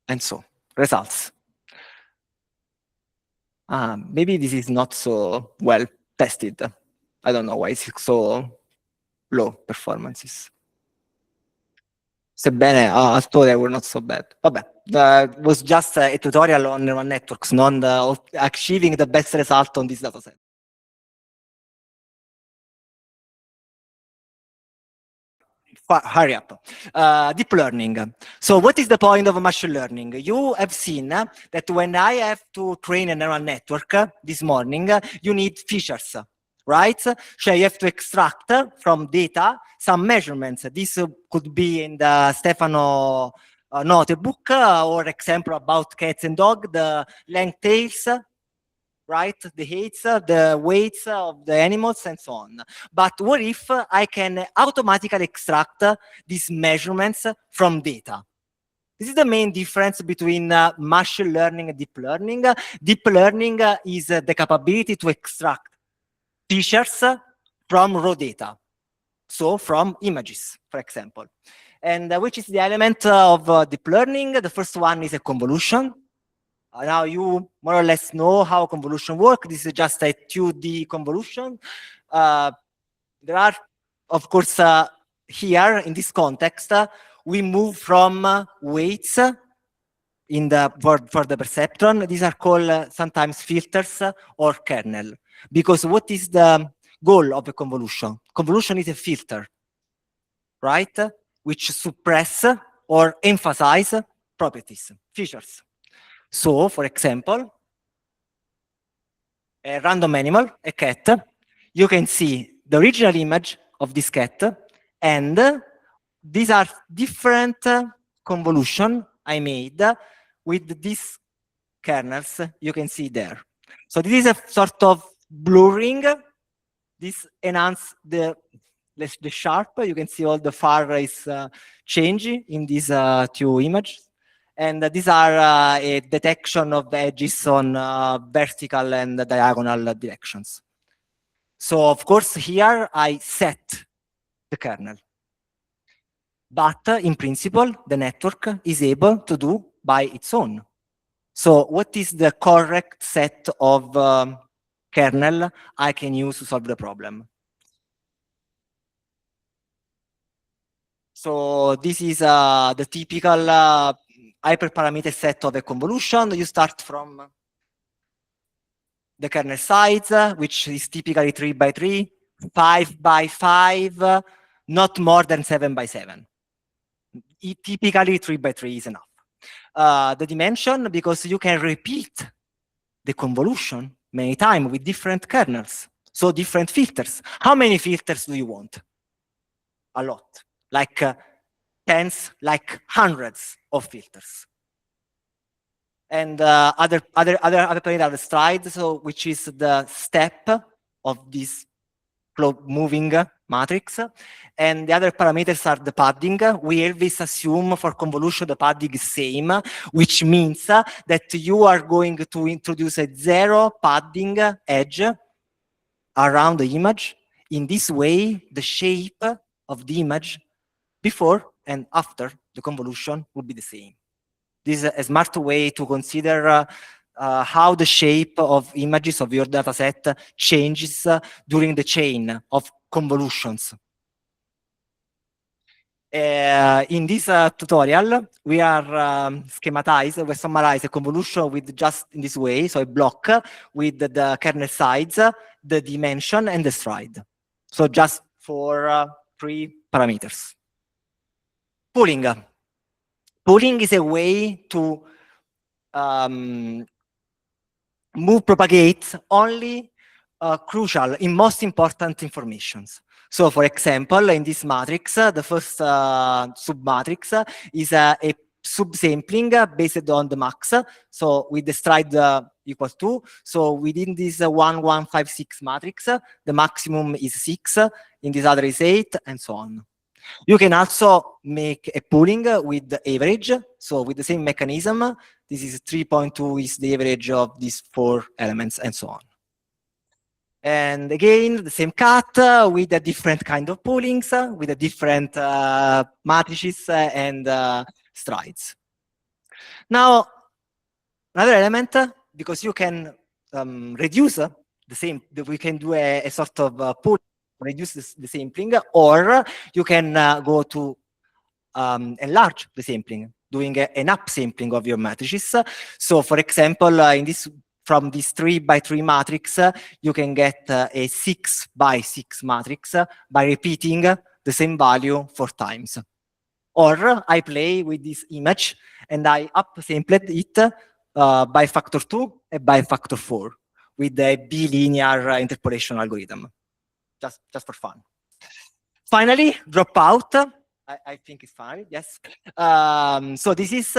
And so, results. Maybe this is not so well tested. I don't know why it's so low performances. Sebbene I thought they were not so bad. It was just a tutorial on neural networks, not achieving the best result on this dataset. Hurry up. Deep learning. So what is the point of machine learning? You have seen that when I have to train a neural network this morning, you need features, right? So you have to extract from data some measurements. This could be in the Stefano notebook or example about cats and dogs, the length tails, right? The heights, the weights of the animals, and so on. But what if I can automatically extract these measurements from data? This is the main difference between machine learning and deep learning. Deep learning is the capability to extract features from raw data. So from images, for example. And which is the element of deep learning? The first one is a convolution. Now you more or less know how convolution works. This is just a 2D convolution. There are, of course, here in this context, we move from weights in the for the perceptron. These are called sometimes filters or kernel. Because what is the goal of a convolution? Convolution is a filter, right? Which suppress or emphasize properties, features. So, for example, a random animal, a cat, you can see the original image of this cat, and these are different convolution I made with these kernels you can see there. So this is a sort of blurring. This enhances the sharp. You can see all the far is changing in these two images. And these are a detection of the edges on vertical and diagonal directions. So of course here I set the kernel. But in principle, the network is able to do by its own. So what is the correct set of kernel I can use to solve the problem? So this is the typical hyperparameter set of a convolution. You start from the kernel size, which is typically 3 by 3, 5 by 5, not more than 7 by 7. Typically 3 by 3 is enough. The dimension, because you can repeat the convolution many times with different kernels, so different filters. How many filters do you want? A lot, like tens, like hundreds of filters. And other parameters are the stride, so which is the step of this moving matrix. And the other parameters are the padding. We always assume for convolution the padding is same, which means that you are going to introduce a zero padding edge around the image. In this way, the shape of the image before and after the convolution will be the same. This is a smart way to consider how the shape of images of your dataset changes during the chain of convolutions. In this tutorial, we are we summarize a convolution with just in this way, so a block with the kernel size, the dimension, and the stride. So just for 3 parameters. Pooling. Pooling is a way to propagate only crucial and most important informations. So for example, in this matrix, the first submatrix is a subsampling based on the max. So with the stride equal to, so within this 1156 matrix, the maximum is 6, in this other is 8, and so on. You can also make a pooling with the average. So with the same mechanism, this is 3.2 is the average of these 4 elements, and so on. And again, the same cut with a different kind of poolings, with a different matrices and strides. Now, another element, because you can reduce the same, we can do a sort of pool, reduce the sampling, or you can go to enlarge the sampling, doing an upsampling of your matrices. So, for example, in this, from this 3x3 matrix, you can get a 6x6 matrix by repeating the same value 4 times. Or I play with this image and I upsampled it by factor 2 and by factor 4 with the bilinear interpolation algorithm, just for fun. Finally, dropout. I think it's fine, yes. So this is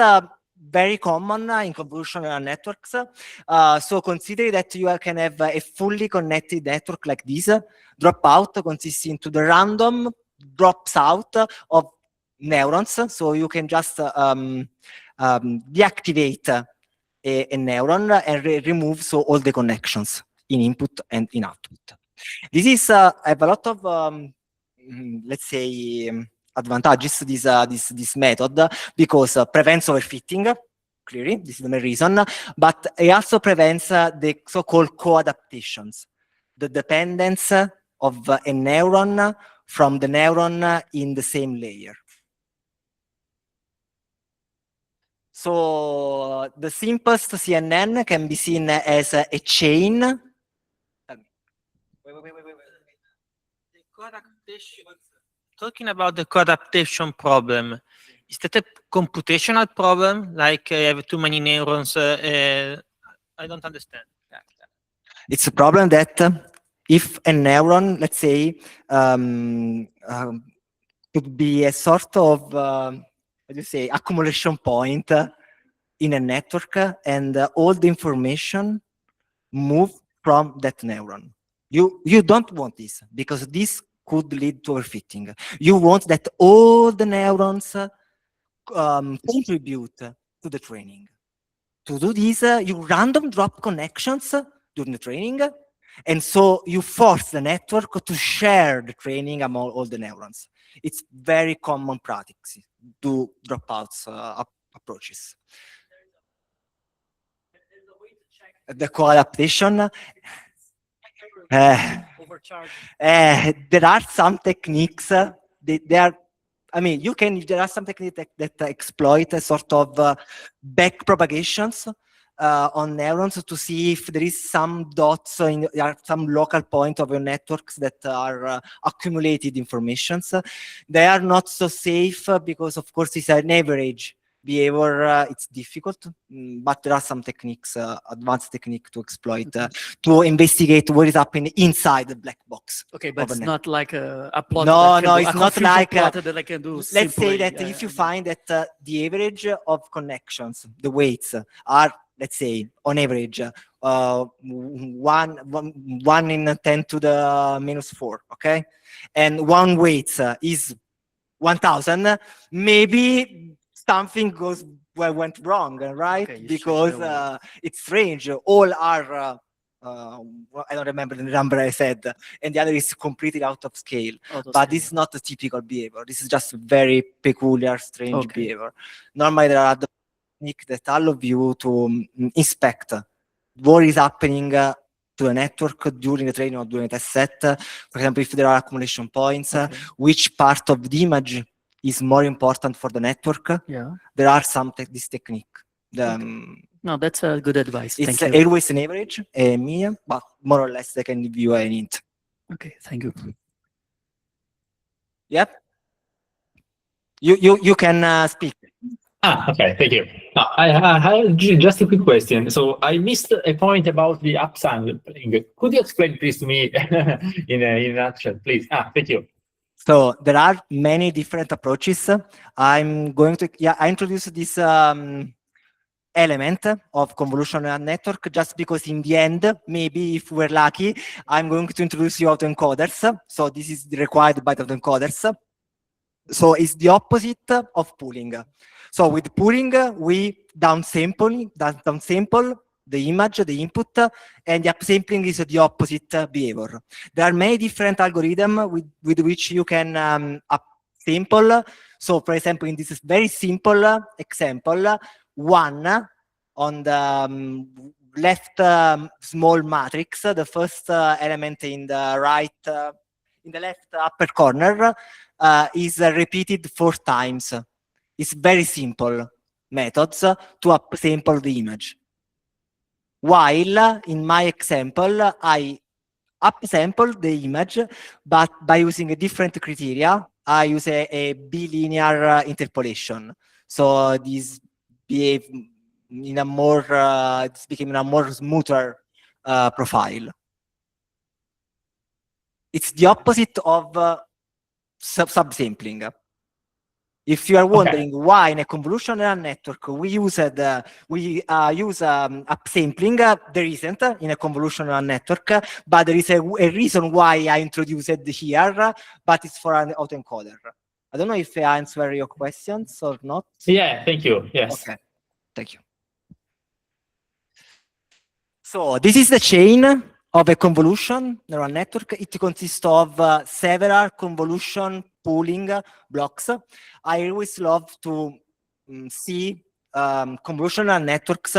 very common in convolutional networks. So consider that you can have a fully connected network like this. Dropout consists into the random drops out of neurons. So you can just deactivate a neuron and remove so all the connections in input and in output. This is have a lot of let's say advantages, this method, because prevents overfitting, clearly, this is the main reason, but it also prevents the so-called co-adaptations, the dependence of a neuron from the neuron in the same layer. So the simplest CNN can be seen as a chain. Talking about the co-adaptation problem, is that a computational problem? Like you have too many neurons? I don't understand. It's a problem that if a neuron, let's say, could be a sort of, how do you say, accumulation point in a network, and all the information move from that neuron. You don't want this, because this could lead to overfitting. You want that all the neurons contribute to the training. To do this, you random drop connections during the training, and so you force the network to share the training among all the neurons. It's very common practice to dropouts approaches. The co-adaptation. There are some techniques. There are some techniques that exploit a sort of back propagations on neurons to see if there is some dots some local point of your networks that are accumulated informations. They are not so safe because, of course, it's an average behavior. It's difficult, but there are some techniques, advanced technique to exploit, to investigate what is happening inside the black box. Okay, but it's not like a plot. No, it's not like that I can do. Let's simply, say that if you find that the average of connections, the weights are, let's say, on average, 1 in 10 to the minus 4, okay? And one weight is 1,000, maybe something went wrong, right? Okay, because it's strange. All are, I don't remember the number I said, and the other is completely out of scale. But this is not a typical behavior. This is just very peculiar, strange behavior. Normally, there are other techniques that allow you to inspect what is happening to the network during the training or during the test set. For example, if there are accumulation points, which part of the image is more important for the network. Yeah, there are some this technique. No, that's a good advice. It's always an average, a median, but more or less they can give you an hint. Okay, thank you. Yep. You can speak. Okay, thank you. I have just a quick question. So I missed a point about the upsampling. Could you explain please to me in a nutshell, please? Thank you. So there are many different approaches. I'm going to, I introduced this element of convolutional network just because in the end, maybe if we're lucky, I'm going to introduce you autoencoders. So this is required by the autoencoders. So it's the opposite of pooling. So with pooling, we downsample the image, the input, and the upsampling is the opposite behavior. There are many different algorithms with which you can upsample. So for example, in this very simple example, 1 on the left small matrix, the first element in the right, in the left upper corner is repeated 4 times. It's very simple methods to upsample the image. While in my example, I upsample the image, but by using a different criteria. I use a bilinear interpolation. So this behave in a more, it's becoming a more smoother profile. It's the opposite of subsampling. If you are wondering why in a convolutional network we use upsampling, there isn't in a convolutional network, but there is a reason why I introduced it here, but it's for an autoencoder. I don't know if I answer your questions or not. Yeah, thank you. Yes. Okay, thank you. So this is the chain of a convolution neural network. It consists of several convolution pooling blocks. I always love to see convolutional networks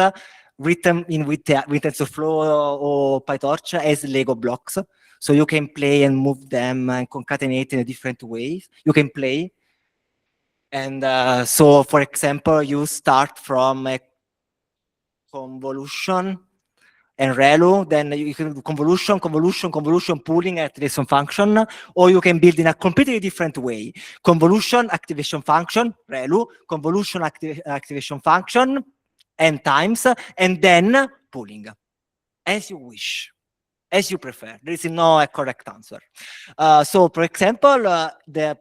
written in with TensorFlow or PyTorch as Lego blocks. So you can play and move them and concatenate in a different ways. You can play. And so, for example, you start from a convolution and ReLU, then you can do convolution, pooling, activation function, or you can build in a completely different way. Convolution, activation function, ReLU, convolution, activation function, n times, and then pooling, as you wish, as you prefer. There is no correct answer. So, for example, the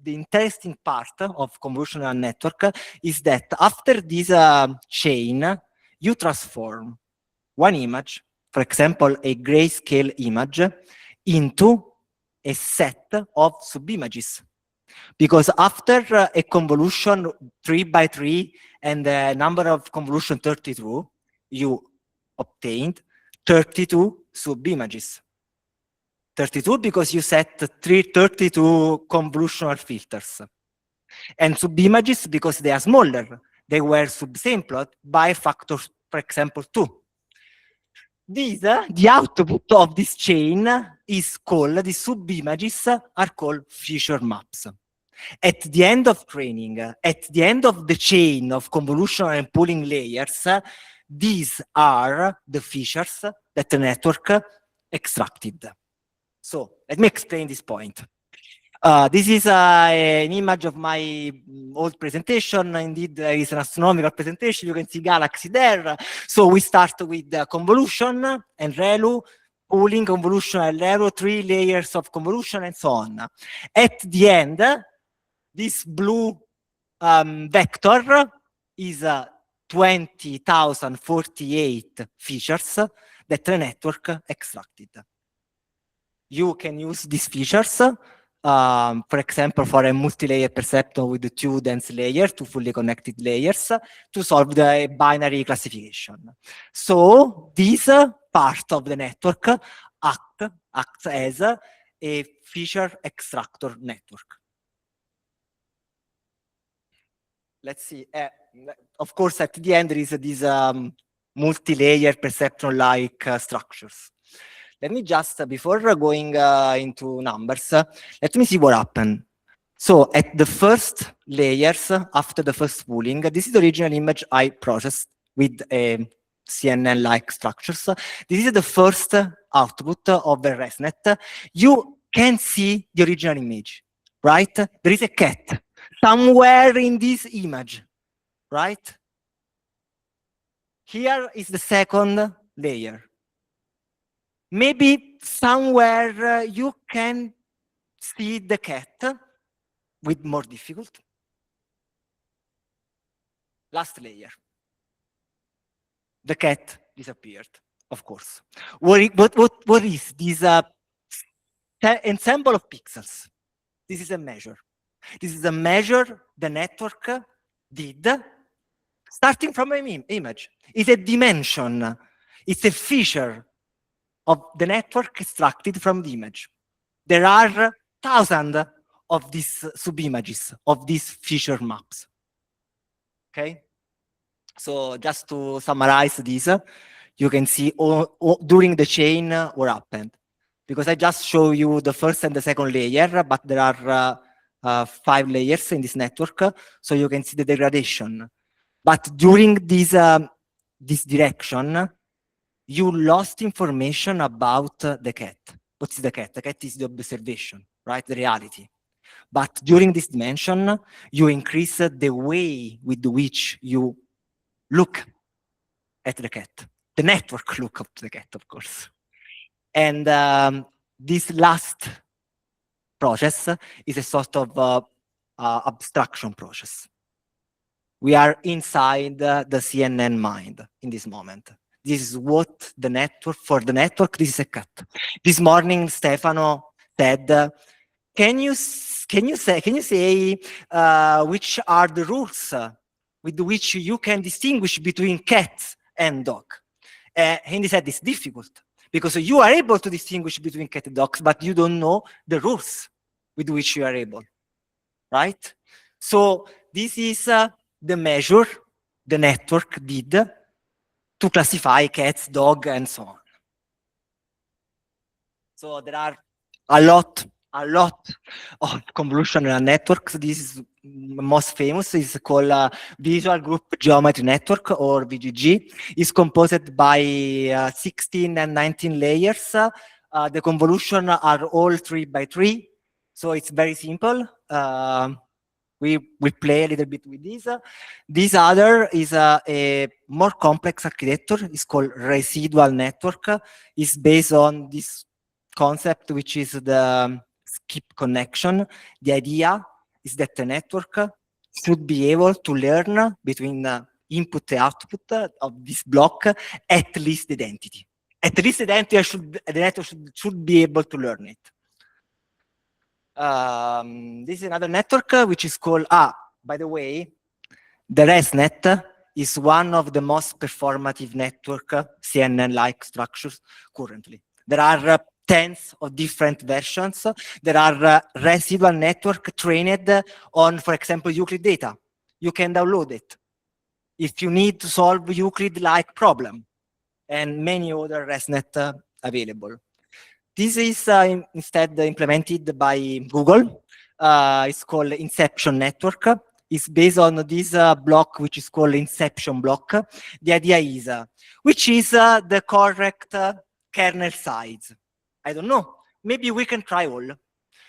interesting part of convolutional network is that after this chain, you transform one image, for example, a grayscale image, into a set of subimages. Because after a convolution 3 by 3 and the number of convolution 32, you obtained 32 subimages. 32 because you set 32 convolutional filters. And subimages because they are smaller. They were subsampled by factor, for example, 2. This, the output of this chain is called, the subimages are called feature maps. At the end of training, at the end of the chain of convolutional and pooling layers, these are the features that the network extracted. So let me explain this point. This is an image of my old presentation. Indeed, there is an astronomical presentation. You can see galaxy there. So we start with convolution and ReLU, pooling, convolution and ReLU, 3 layers of convolution, and so on. At the end, this blue vector is 20,048 features that the network extracted. You can use these features for example, for a multi-layer perceptron with 2 dense layers, 2 fully connected layers, to solve the binary classification. So this part of the network acts as a feature extractor network. Let's see. Of course, at the end, there is these multi-layer perceptron-like structures. Let me just, before going into numbers, let me see what happened. So at the first layers, after the first pooling, this is the original image I processed with CNN-like structures. This is the first output of the ResNet. You can see the original image, right? There is a cat somewhere in this image, right? Here is the second layer. Maybe somewhere you can see the cat with more difficulty. Last layer. The cat disappeared, of course. What is this ensemble of pixels? This is a measure. This is a measure the network did starting from an image. It's a dimension. It's a feature of the network extracted from the image. There are thousands of these sub-images, of these feature maps. Okay? So just to summarize this, you can see during the chain what happened. Because I just show you the first and the second layer, but there are 5 layers in this network, so you can see the degradation. But during this direction, you lost information about the cat. What is the cat? The cat is the observation, right? The reality. But during this dimension, you increase the way with which you look at the cat. The network look up to the cat, of course. And this last process is a sort of abstraction process. We are inside the CNN mind in this moment. This is what the network, for the network, this is a cat. This morning, Stefano said, can you say which are the rules with which you can distinguish between cat and dog? And he said it's difficult because you are able to distinguish between cat and dogs, but you don't know the rules with which you are able, right? So this is the measure the network did to classify cats, dog, and so on. So there are a lot of convolutional networks. This is most famous. It's called Visual Group Geometry Network, or VGG. It's composed by 16 and 19 layers. The convolution are all 3 by 3, so it's very simple. We play a little bit with this. This other is a more complex architecture. It's called residual network. It's based on this concept, which is the skip connection. The idea is that the network should be able to learn between input and output of this block at least identity. At least identity, the network should be able to learn it. This is another network which is called, by the way, the ResNet is one of the most performative network CNN-like structures currently. There are tens of different versions. There are residual network trained on, for example, Euclid data. You can download it if you need to solve Euclid-like problem, and many other ResNet available. This is instead implemented by Google. It's called Inception network. It's based on this block, which is called Inception block. The idea is, which is the correct kernel size? I don't know. Maybe we can try all.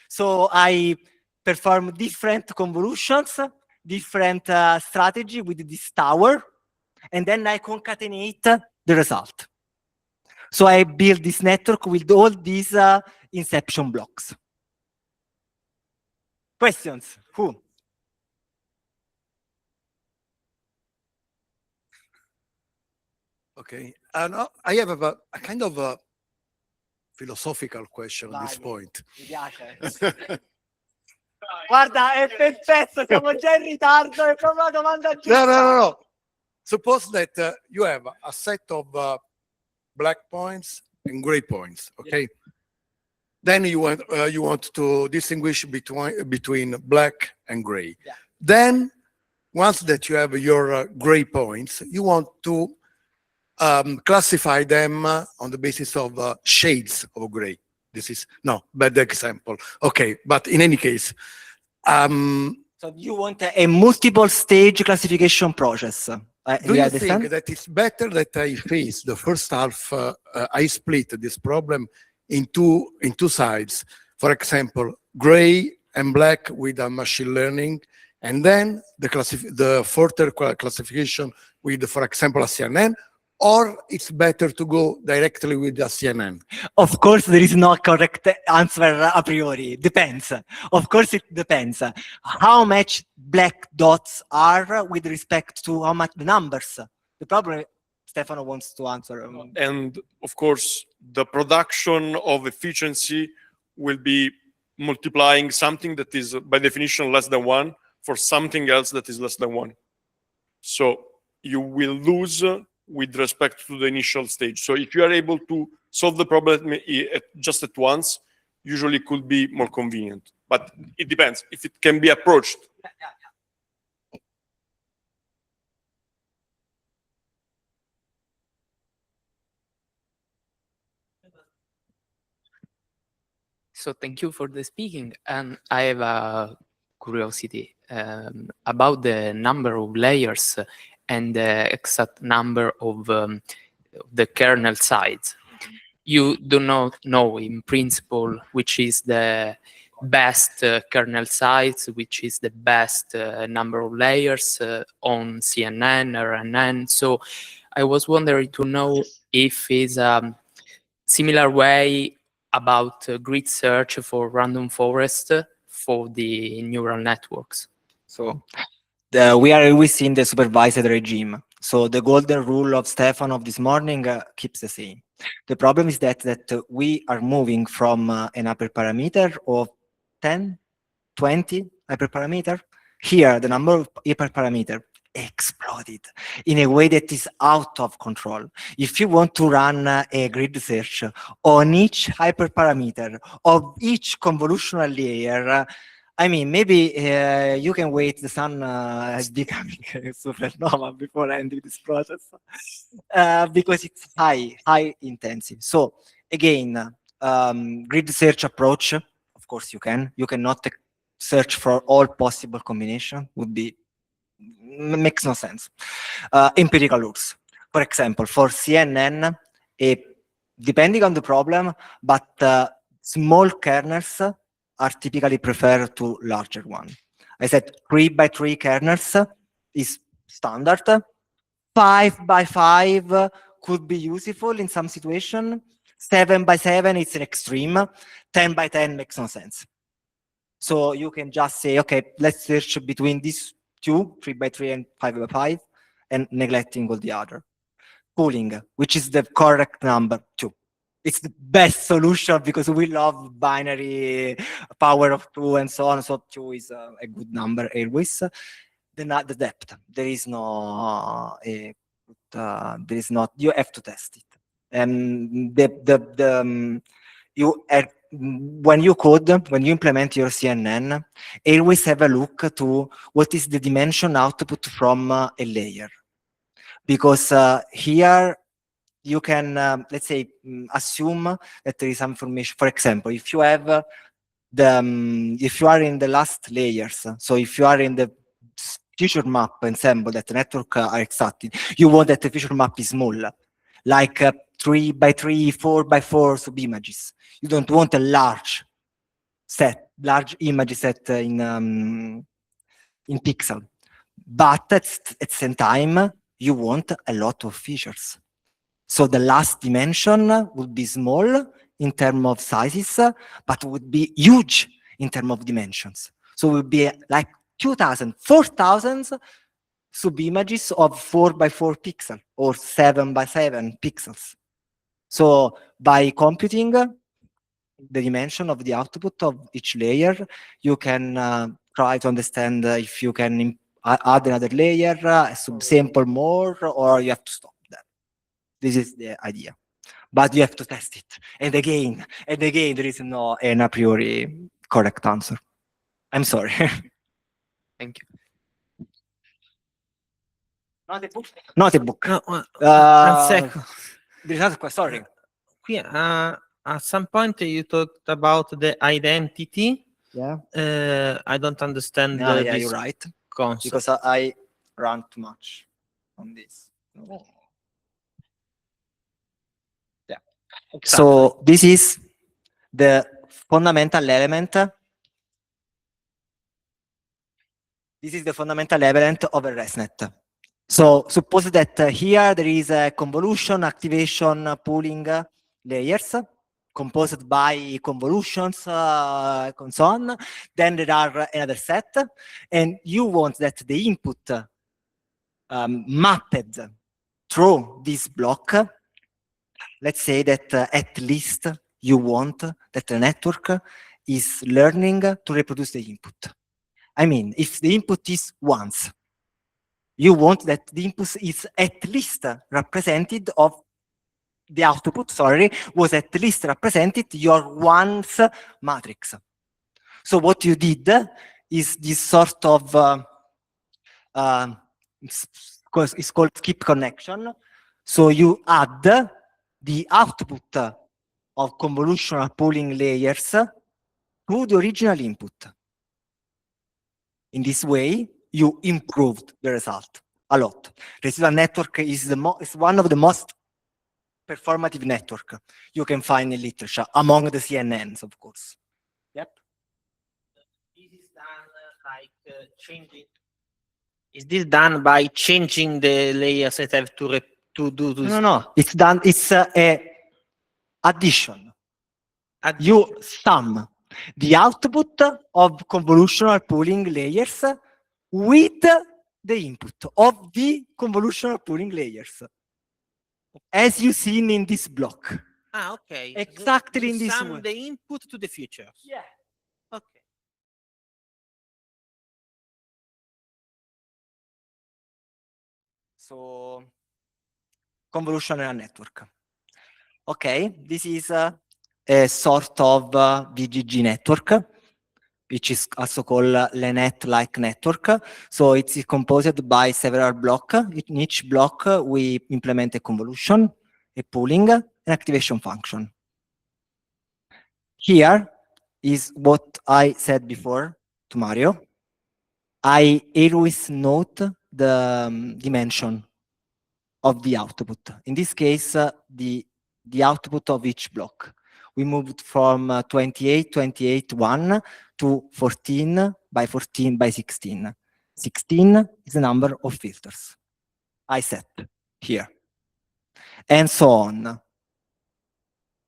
So I perform different convolutions, different strategy with this tower, and then I concatenate the result. So I build this network with all these inception blocks. Questions? Who? Okay. No, I have a kind of a philosophical question at this point. Mi piace. Guarda, è perfetto, siamo già in ritardo, è proprio una domanda giusta. No. Suppose that you have a set of black points and gray points, okay? Yeah. Then you want to distinguish between black and gray. Yeah. Then, once that you have your gray points, you want to classify them on the basis of shades of gray. This is, no, bad example. Okay, but in any case. So you want a multiple stage classification process. Do you think that it's better that I face the first half, I split this problem in two sides? For example, gray and black with a machine learning, and then the further classification with, for example, a CNN, or it's better to go directly with the CNN? Of course, there is no correct answer a priori. Depends. Of course, it depends. How much black dots are with respect to how much the numbers. The problem, Stefano wants to answer. And of course, the production of efficiency will be multiplying something that is by definition less than 1 for something else that is less than 1. So you will lose with respect to the initial stage. So if you are able to solve the problem just at once, usually could be more convenient. But it depends if it can be approached. So thank you for the speaking. And I have a curiosity about the number of layers and the exact number of the kernel size. You do not know in principle which is the best kernel size, which is the best number of layers on CNN or RNN. So I was wondering to know if it's a similar way about grid search for random forest for the neural networks. So we are within the supervised regime. So the golden rule of Stefano of this morning keeps the same. The problem is that we are moving from an hyperparameter of 10, 20 hyperparameter. Here, the number of hyperparameter exploded in a way that is out of control. If you want to run a grid search on each hyperparameter of each convolutional layer, I mean, maybe you can wait the sun is becoming a supernova before ending this process because it's high intensive. So again, grid search approach, of course you cannot search for all possible combination, makes no sense. Empirical rules. For example, for CNN, depending on the problem, but small kernels are typically preferred to larger one. I said 3 by 3 kernels is standard. 5 by 5 could be useful in some situation. 7 by 7 is an extreme. 10 by 10 makes no sense. So you can just say, okay, let's search between these two, 3 by 3 and 5 by 5, and neglecting all the other. Pooling, which is the correct number 2. It's the best solution because we love binary power of 2 and so on. So 2 is a good number always. The depth, there is no, there is not. You have to test it. And when you code, when you implement your CNN, always have a look to what is the dimension output from a layer, because here you can, let's say, assume that there is some information. For example, if you have if you are in the last layers, so if you are in the feature map ensemble that the network are extracted, you want that the feature map is small, like 3 by 3, 4 by 4 sub-images. You don't want a large image set in pixel. But at the same time, you want a lot of features. So the last dimension would be small in terms of sizes, but would be huge in terms of dimensions. So it would be like 2,000, 4,000 sub-images of 4 by 4 pixels or 7 by 7 pixels. So by computing the dimension of the output of each layer, you can try to understand if you can add another layer, subsample more, or you have to stop that. This is the idea. But you have to test it. And again, there is no an a priori correct answer. I'm sorry. Thank you. Not a book. Not a book. No, Uh, second. There is another question. Sorry. Qui, at some point you talked about the identity. Yeah. I don't understand Yeah, this you're right. concept. Because I ran too much on this. Yeah. Exactly. So this is the fundamental element. This is the fundamental element of a ResNet. So suppose that here there is a convolution, activation, pooling layers composed by convolutions and so on. Then there are another set, and you want that the input mapped through this block. Let's say that at least you want that the network is learning to reproduce the input. I mean, if the input is once, you want that the input is at least represented of the output, sorry, was at least represented your once matrix. So what you did is this sort of, it's called skip connection. So you add the output of convolutional pooling layers to the original input. In this way, you improved the result a lot. Residual network is one of the most performative network you can find in literature among the CNNs, of course. Yep. This is done like changing. Is this done by changing the layers that have to do this? No. It's done. It's a addition. You sum the output of convolutional pooling layers with the input of the convolutional pooling layers, as you seen in this block. Ah, okay. Exactly So in this sum way. the input to the features. Yeah. Okay. So, convolutional network. Okay, this is a sort of VGG network, which is also called LeNet-like network. So it's composed by several blocks. In each block, we implement a convolution, a pooling, an activation function. Here is what I said before to Mario. I always note the dimension of the output. In this case, the output of each block. We moved from 28, 1 to 14 by 16. 16 is the number of filters I set here. And so on.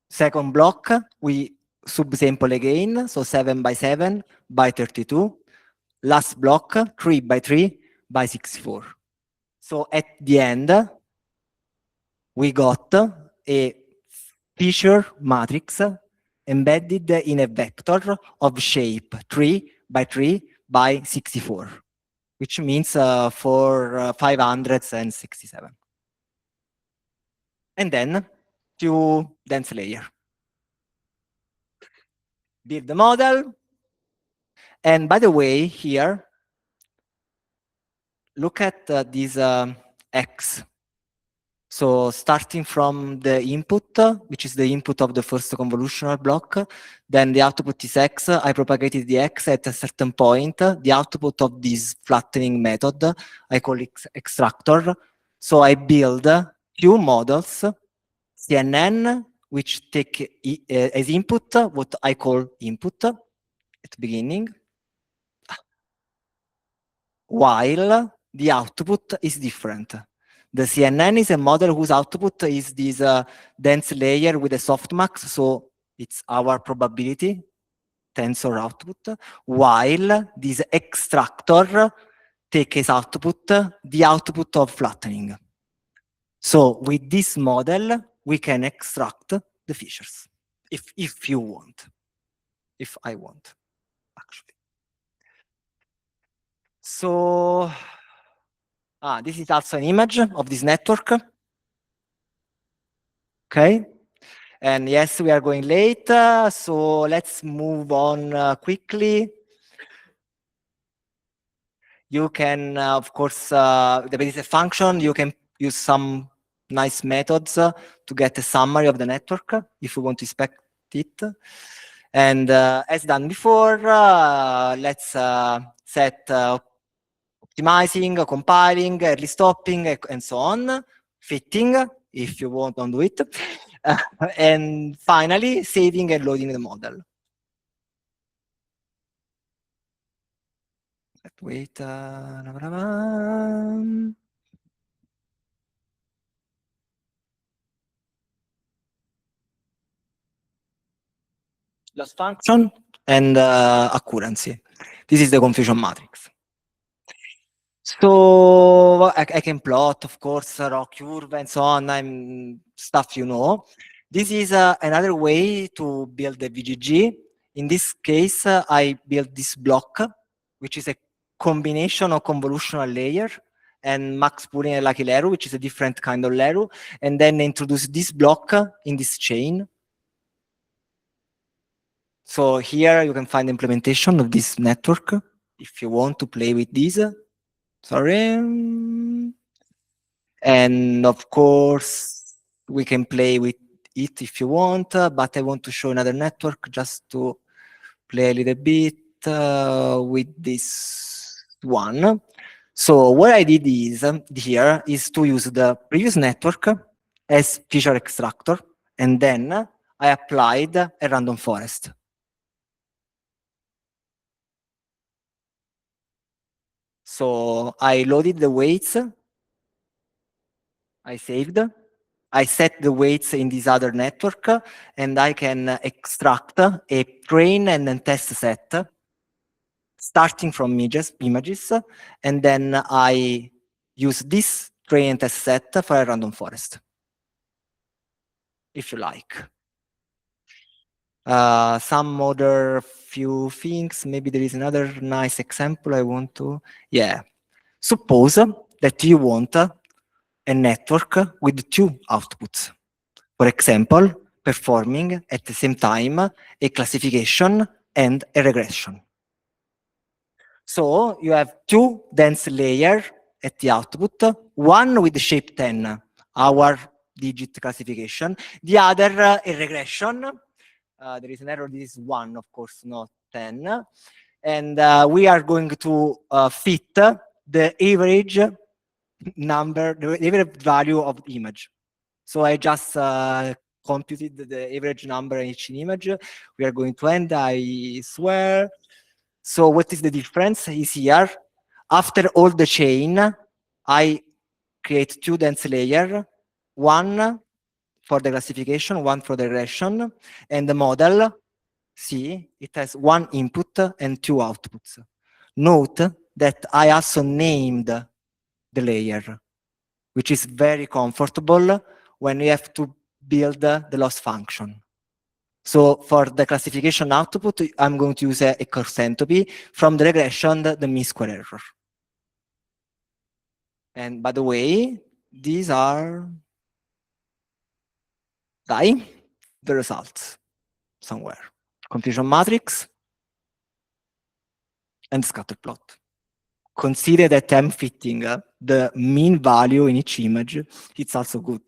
Second block, we subsample again, so 7 by 7 by 32. Last block, 3 by 3 by 64. So at the end, we got a feature matrix embedded in a vector of shape 3 by 3 by 64, which means for 567. And then to dense layer. Build the model. And by the way, here, look at this X. So starting from the input, which is the input of the first convolutional block, then the output is X. I propagated the X at a certain point. The output of this flattening method, I call it extractor. So I build few models, CNN, which take as input what I call input at the beginning, while the output is different. The CNN is a model whose output is this dense layer with a softmax, so it's our probability tensor output, while this extractor takes as output the output of flattening. So with this model, we can extract the features, if you want, if I want, actually. So, this is also an image of this network. Okay. And yes, we are going late, so let's move on quickly. You can, of course, there is a function. You can use some nice methods to get a summary of the network if you want to inspect it. And as done before, let's set optimizing, compiling, early stopping, and so on, fitting, if you want to do it. And finally, saving and loading the model. Let's wait. loss function, and accuracy. This is the confusion matrix. So I can plot, of course, raw curve and so on, stuff you know. This is another way to build the VGG. In this case, I built this block, which is a combination of convolutional layer and max pooling and lucky Leru, which is a different kind of Leru, and then introduce this block in this chain. So here you can find the implementation of this network if you want to play with this. Sorry. And of course, we can play with it if you want, but I want to show another network just to play a little bit with this one. So what I did is here is to use the previous network as feature extractor, and then I applied a random forest. So I loaded the weights, I saved, I set the weights in this other network, and I can extract a train and then test set starting from images, and then I use this train and test set for a random forest, if you like. Some other few things, maybe there is another nice example I want to, yeah. Suppose that you want a network with two outputs. For example, performing at the same time a classification and a regression. So you have two dense layers at the output, one with the shape 10, our digit classification, the other a regression. There is an error, this is 1, of course, not 10. And we are going to fit the average number, the average value of the image. So I just computed the average number in each image. We are going to end, I swear. So what is the difference is here. After all the chain, I create two dense layers, one for the classification, one for the regression, and the model, see, it has one input and two outputs. Note that I also named the layer, which is very comfortable when you have to build the loss function. So for the classification output, I'm going to use a coarse entropy. From the regression, the mean square error. And by the way, these are the results somewhere. Confusion matrix and scatter plot. Consider that I'm fitting the mean value in each image. It's also good.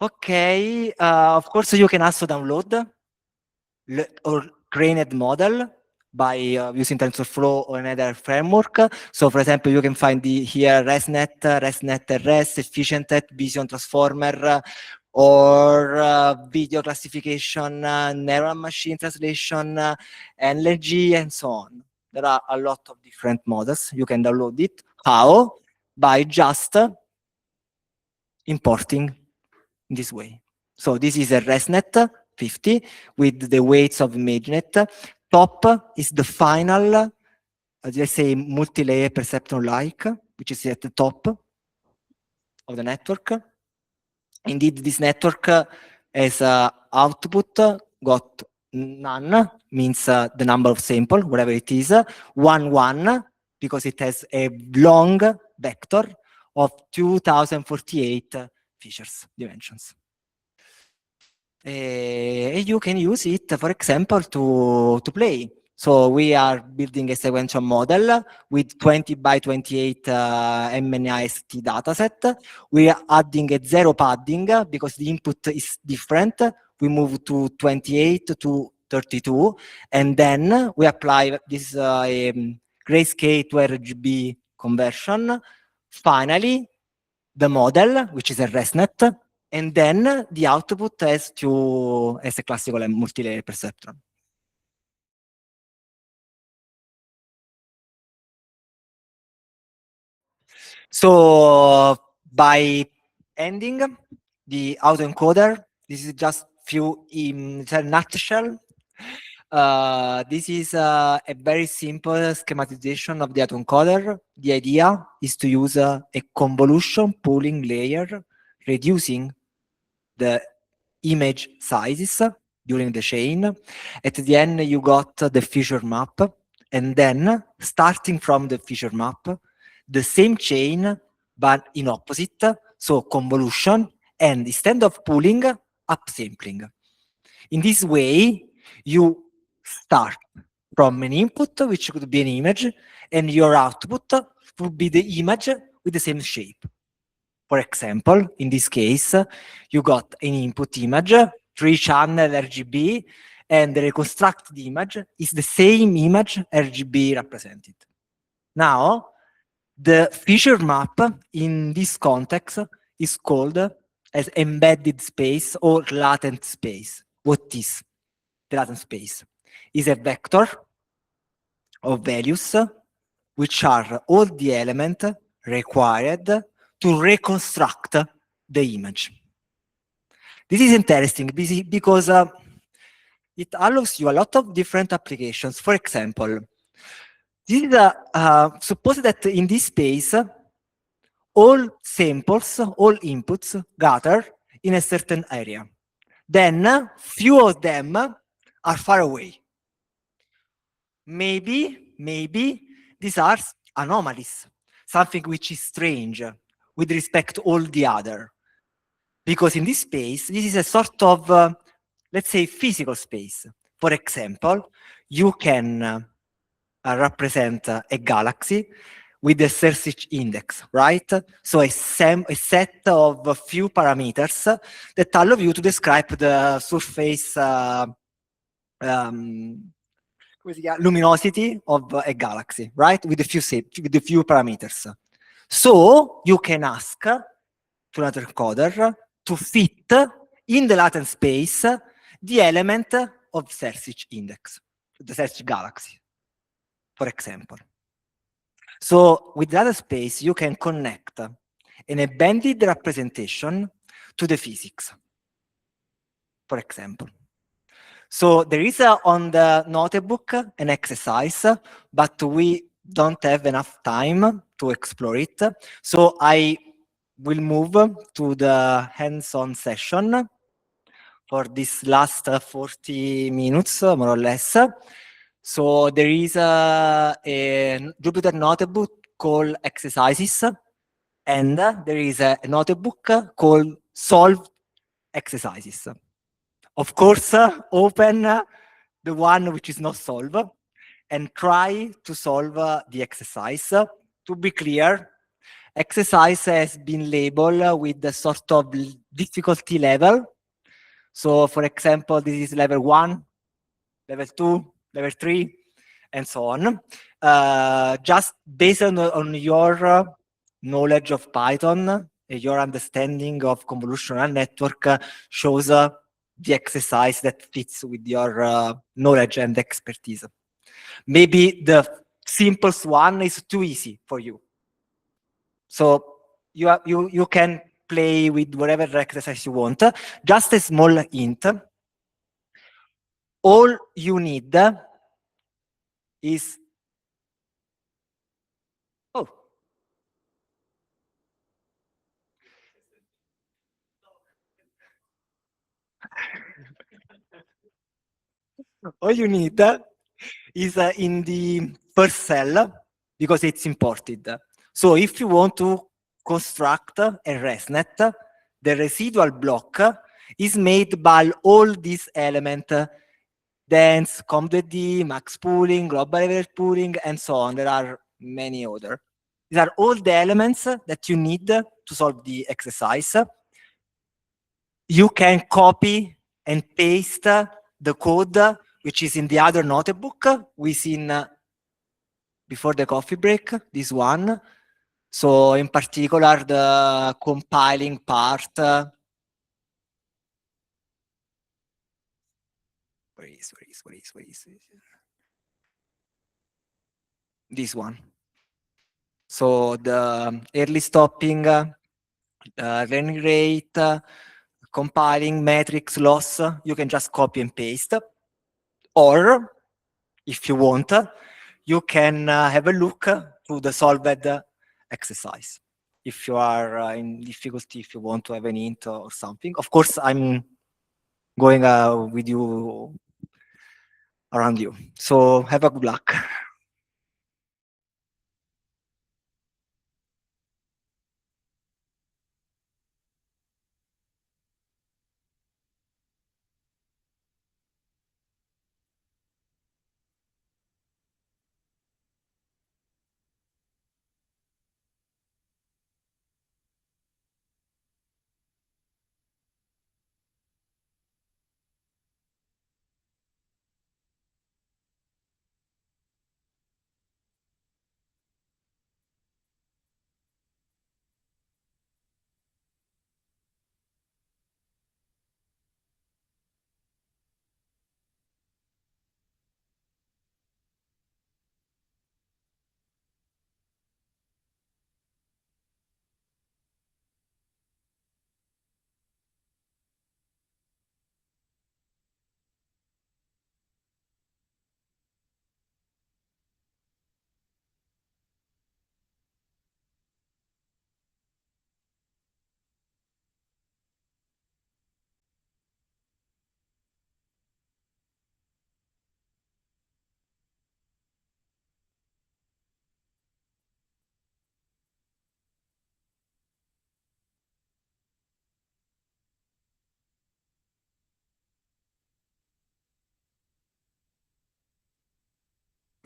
Okay, of course you can also download or trained model by using TensorFlow or another framework. So for example, you can find here ResNet, ResNet RS, efficient Vision Transformer, or video classification, neural machine translation, energy, and so on. There are a lot of different models. You can download it. How? By just importing in this way. So this is a ResNet 50 with the weights of ImageNet. Top is the final, let's say, multi-layer Perceptron-like, which is at the top of the network. Indeed, this network as output got none, means the number of sample, whatever it is, 1, 1, because it has a long vector of 2048 features, dimensions. You can use it, for example, to play. So we are building a sequential model with 20 by 28 MNIST dataset. We are adding a zero padding because the input is different. We move to 28 to 32, and then we apply this grayscale to RGB conversion. Finally, the model, which is a ResNet, and then the output as a classical multi-layer perceptron. So by ending, the autoencoder This is just few in a nutshell. This is a very simple schematization of the autoencoder. The idea is to use a convolution pooling layer, reducing the image sizes during the chain. At the end, you got the feature map, and then starting from the feature map, the same chain but in opposite, so convolution, and instead of pooling, upsampling. In this way, you start from an input, which could be an image, and your output would be the image with the same shape. For example, in this case, you got an input image, 3-channel RGB, and the reconstructed image is the same image RGB represented. Now, the feature map in this context is called as embedded space or latent space. What is the latent space? Is a vector of values which are all the elements required to reconstruct the image. This is interesting because it allows you a lot of different applications. For example, this is suppose that in this space, all samples, all inputs gather in a certain area. Then few of them are far away. Maybe these are anomalies, something which is strange with respect to all the other. Because in this space, this is a sort of, let's say, physical space. For example, you can represent a galaxy with a search index, right? So a set of a few parameters that allow you to describe the surface luminosity of a galaxy, right? With a few parameters. So you can ask to another encoder to fit in the latent space the element of search index, the search galaxy, for example. So with data space, you can connect an embedded representation to the physics, for example. So there is on the notebook an exercise, but we don't have enough time to explore it. So I will move to the hands-on session for this last 40 minutes, more or less. So there is a Jupyter notebook called Exercises, and there is a notebook called Solved Exercises. Of course, open the one which is not solved and try to solve the exercise. To be clear, exercise has been labeled with the sort of difficulty level. So for example, this is level 1, level 2, level 3, and so on. Just based on your knowledge of Python, your understanding of convolutional network shows the exercise that fits with your knowledge and expertise. Maybe the simplest one is too easy for you. So you can play with whatever exercise you want. Just a small hint. All you need is all you need is in the first cell because it's imported. So if you want to construct a ResNet, the residual block is made by all these elements, dense, COMDD, max pooling, global average pooling, and so on. There are many other. These are all the elements that you need to solve the exercise. You can copy and paste the code which is in the other notebook we seen before the coffee break, this one. So in particular, the compiling part. Where is? This one. So the early stopping, learning rate, compiling, matrix, loss, you can just copy and paste. Or, if you want, you can have a look to the solved exercise. If you are in difficulty, if you want to have an hint or something. Of course, I'm going with you, around you. So have a good luck.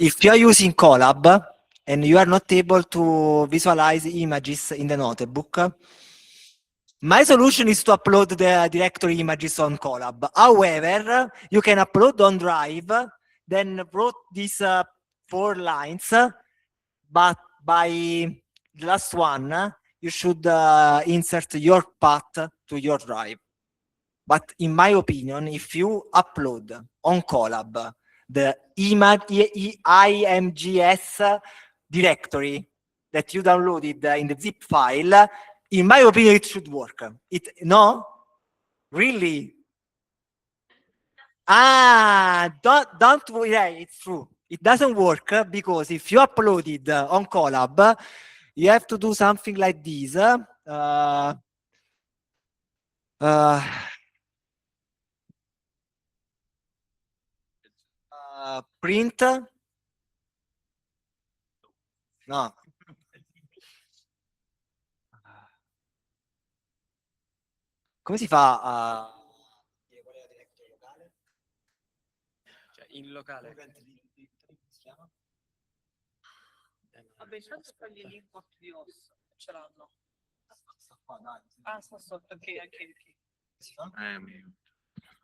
If you are using Colab and you are not able to visualize images in the notebook, my solution is to upload the directory images on Colab. However, you can upload on Drive, then wrote these 4 lines, but by the last one, you should insert your path to your Drive. But in my opinion, if you upload on Colab the IMGS directory that you downloaded in the zip file, in my opinion, it should work. No? Really? Don't worry, yeah, it's true. It doesn't work because if you upload it on Colab, you have to do something like this. Print. No. Come si fa a... In locale. Vabbè, intanto togli l'import di OS, ce l'hanno. Ah, sta sotto, ok. Si fa?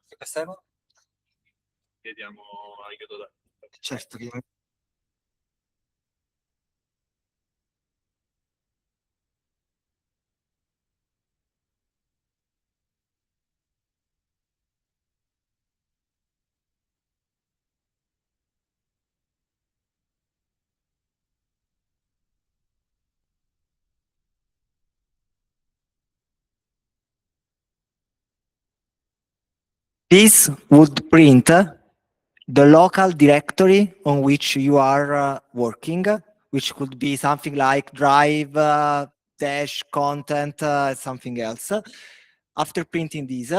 Che serve? chiediamo aiuto da... Certo che... This would print the local directory on which you are working, which could be something like drive, dash, content, something else. After printing this,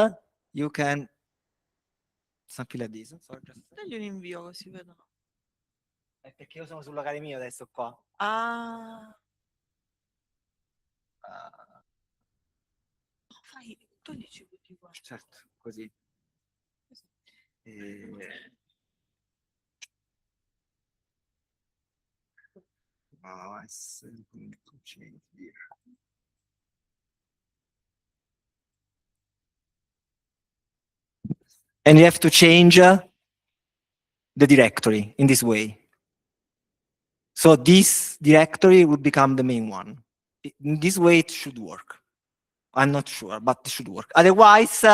you can... Something like this. Sorry, Dagli un invio così vedono. È perché io sono sul locale mio adesso qua. Ah. Fai, toglici tutti qua. Certo, così. And you have to change the directory in this way. So this directory would become the main one. In this way, it should work. I'm not sure, but it should work. Otherwise,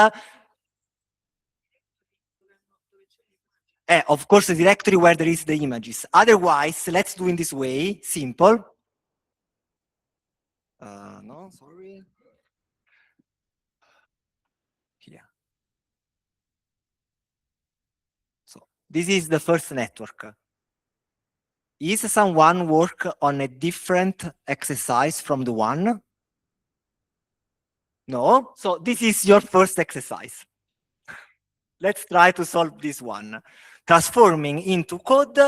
of course, the directory where there is the images. Otherwise, let's do in this way, simple. No, sorry. here. So this is the first network. Is someone work on a different exercise from the one? No. So this is your first exercise. Let's try to solve this one. Transforming into code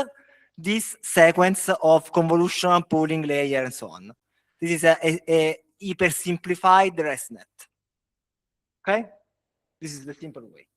this sequence of convolution, pooling layer, and so on. This is a hyper simplified ResNet. Okay? This is the simple way.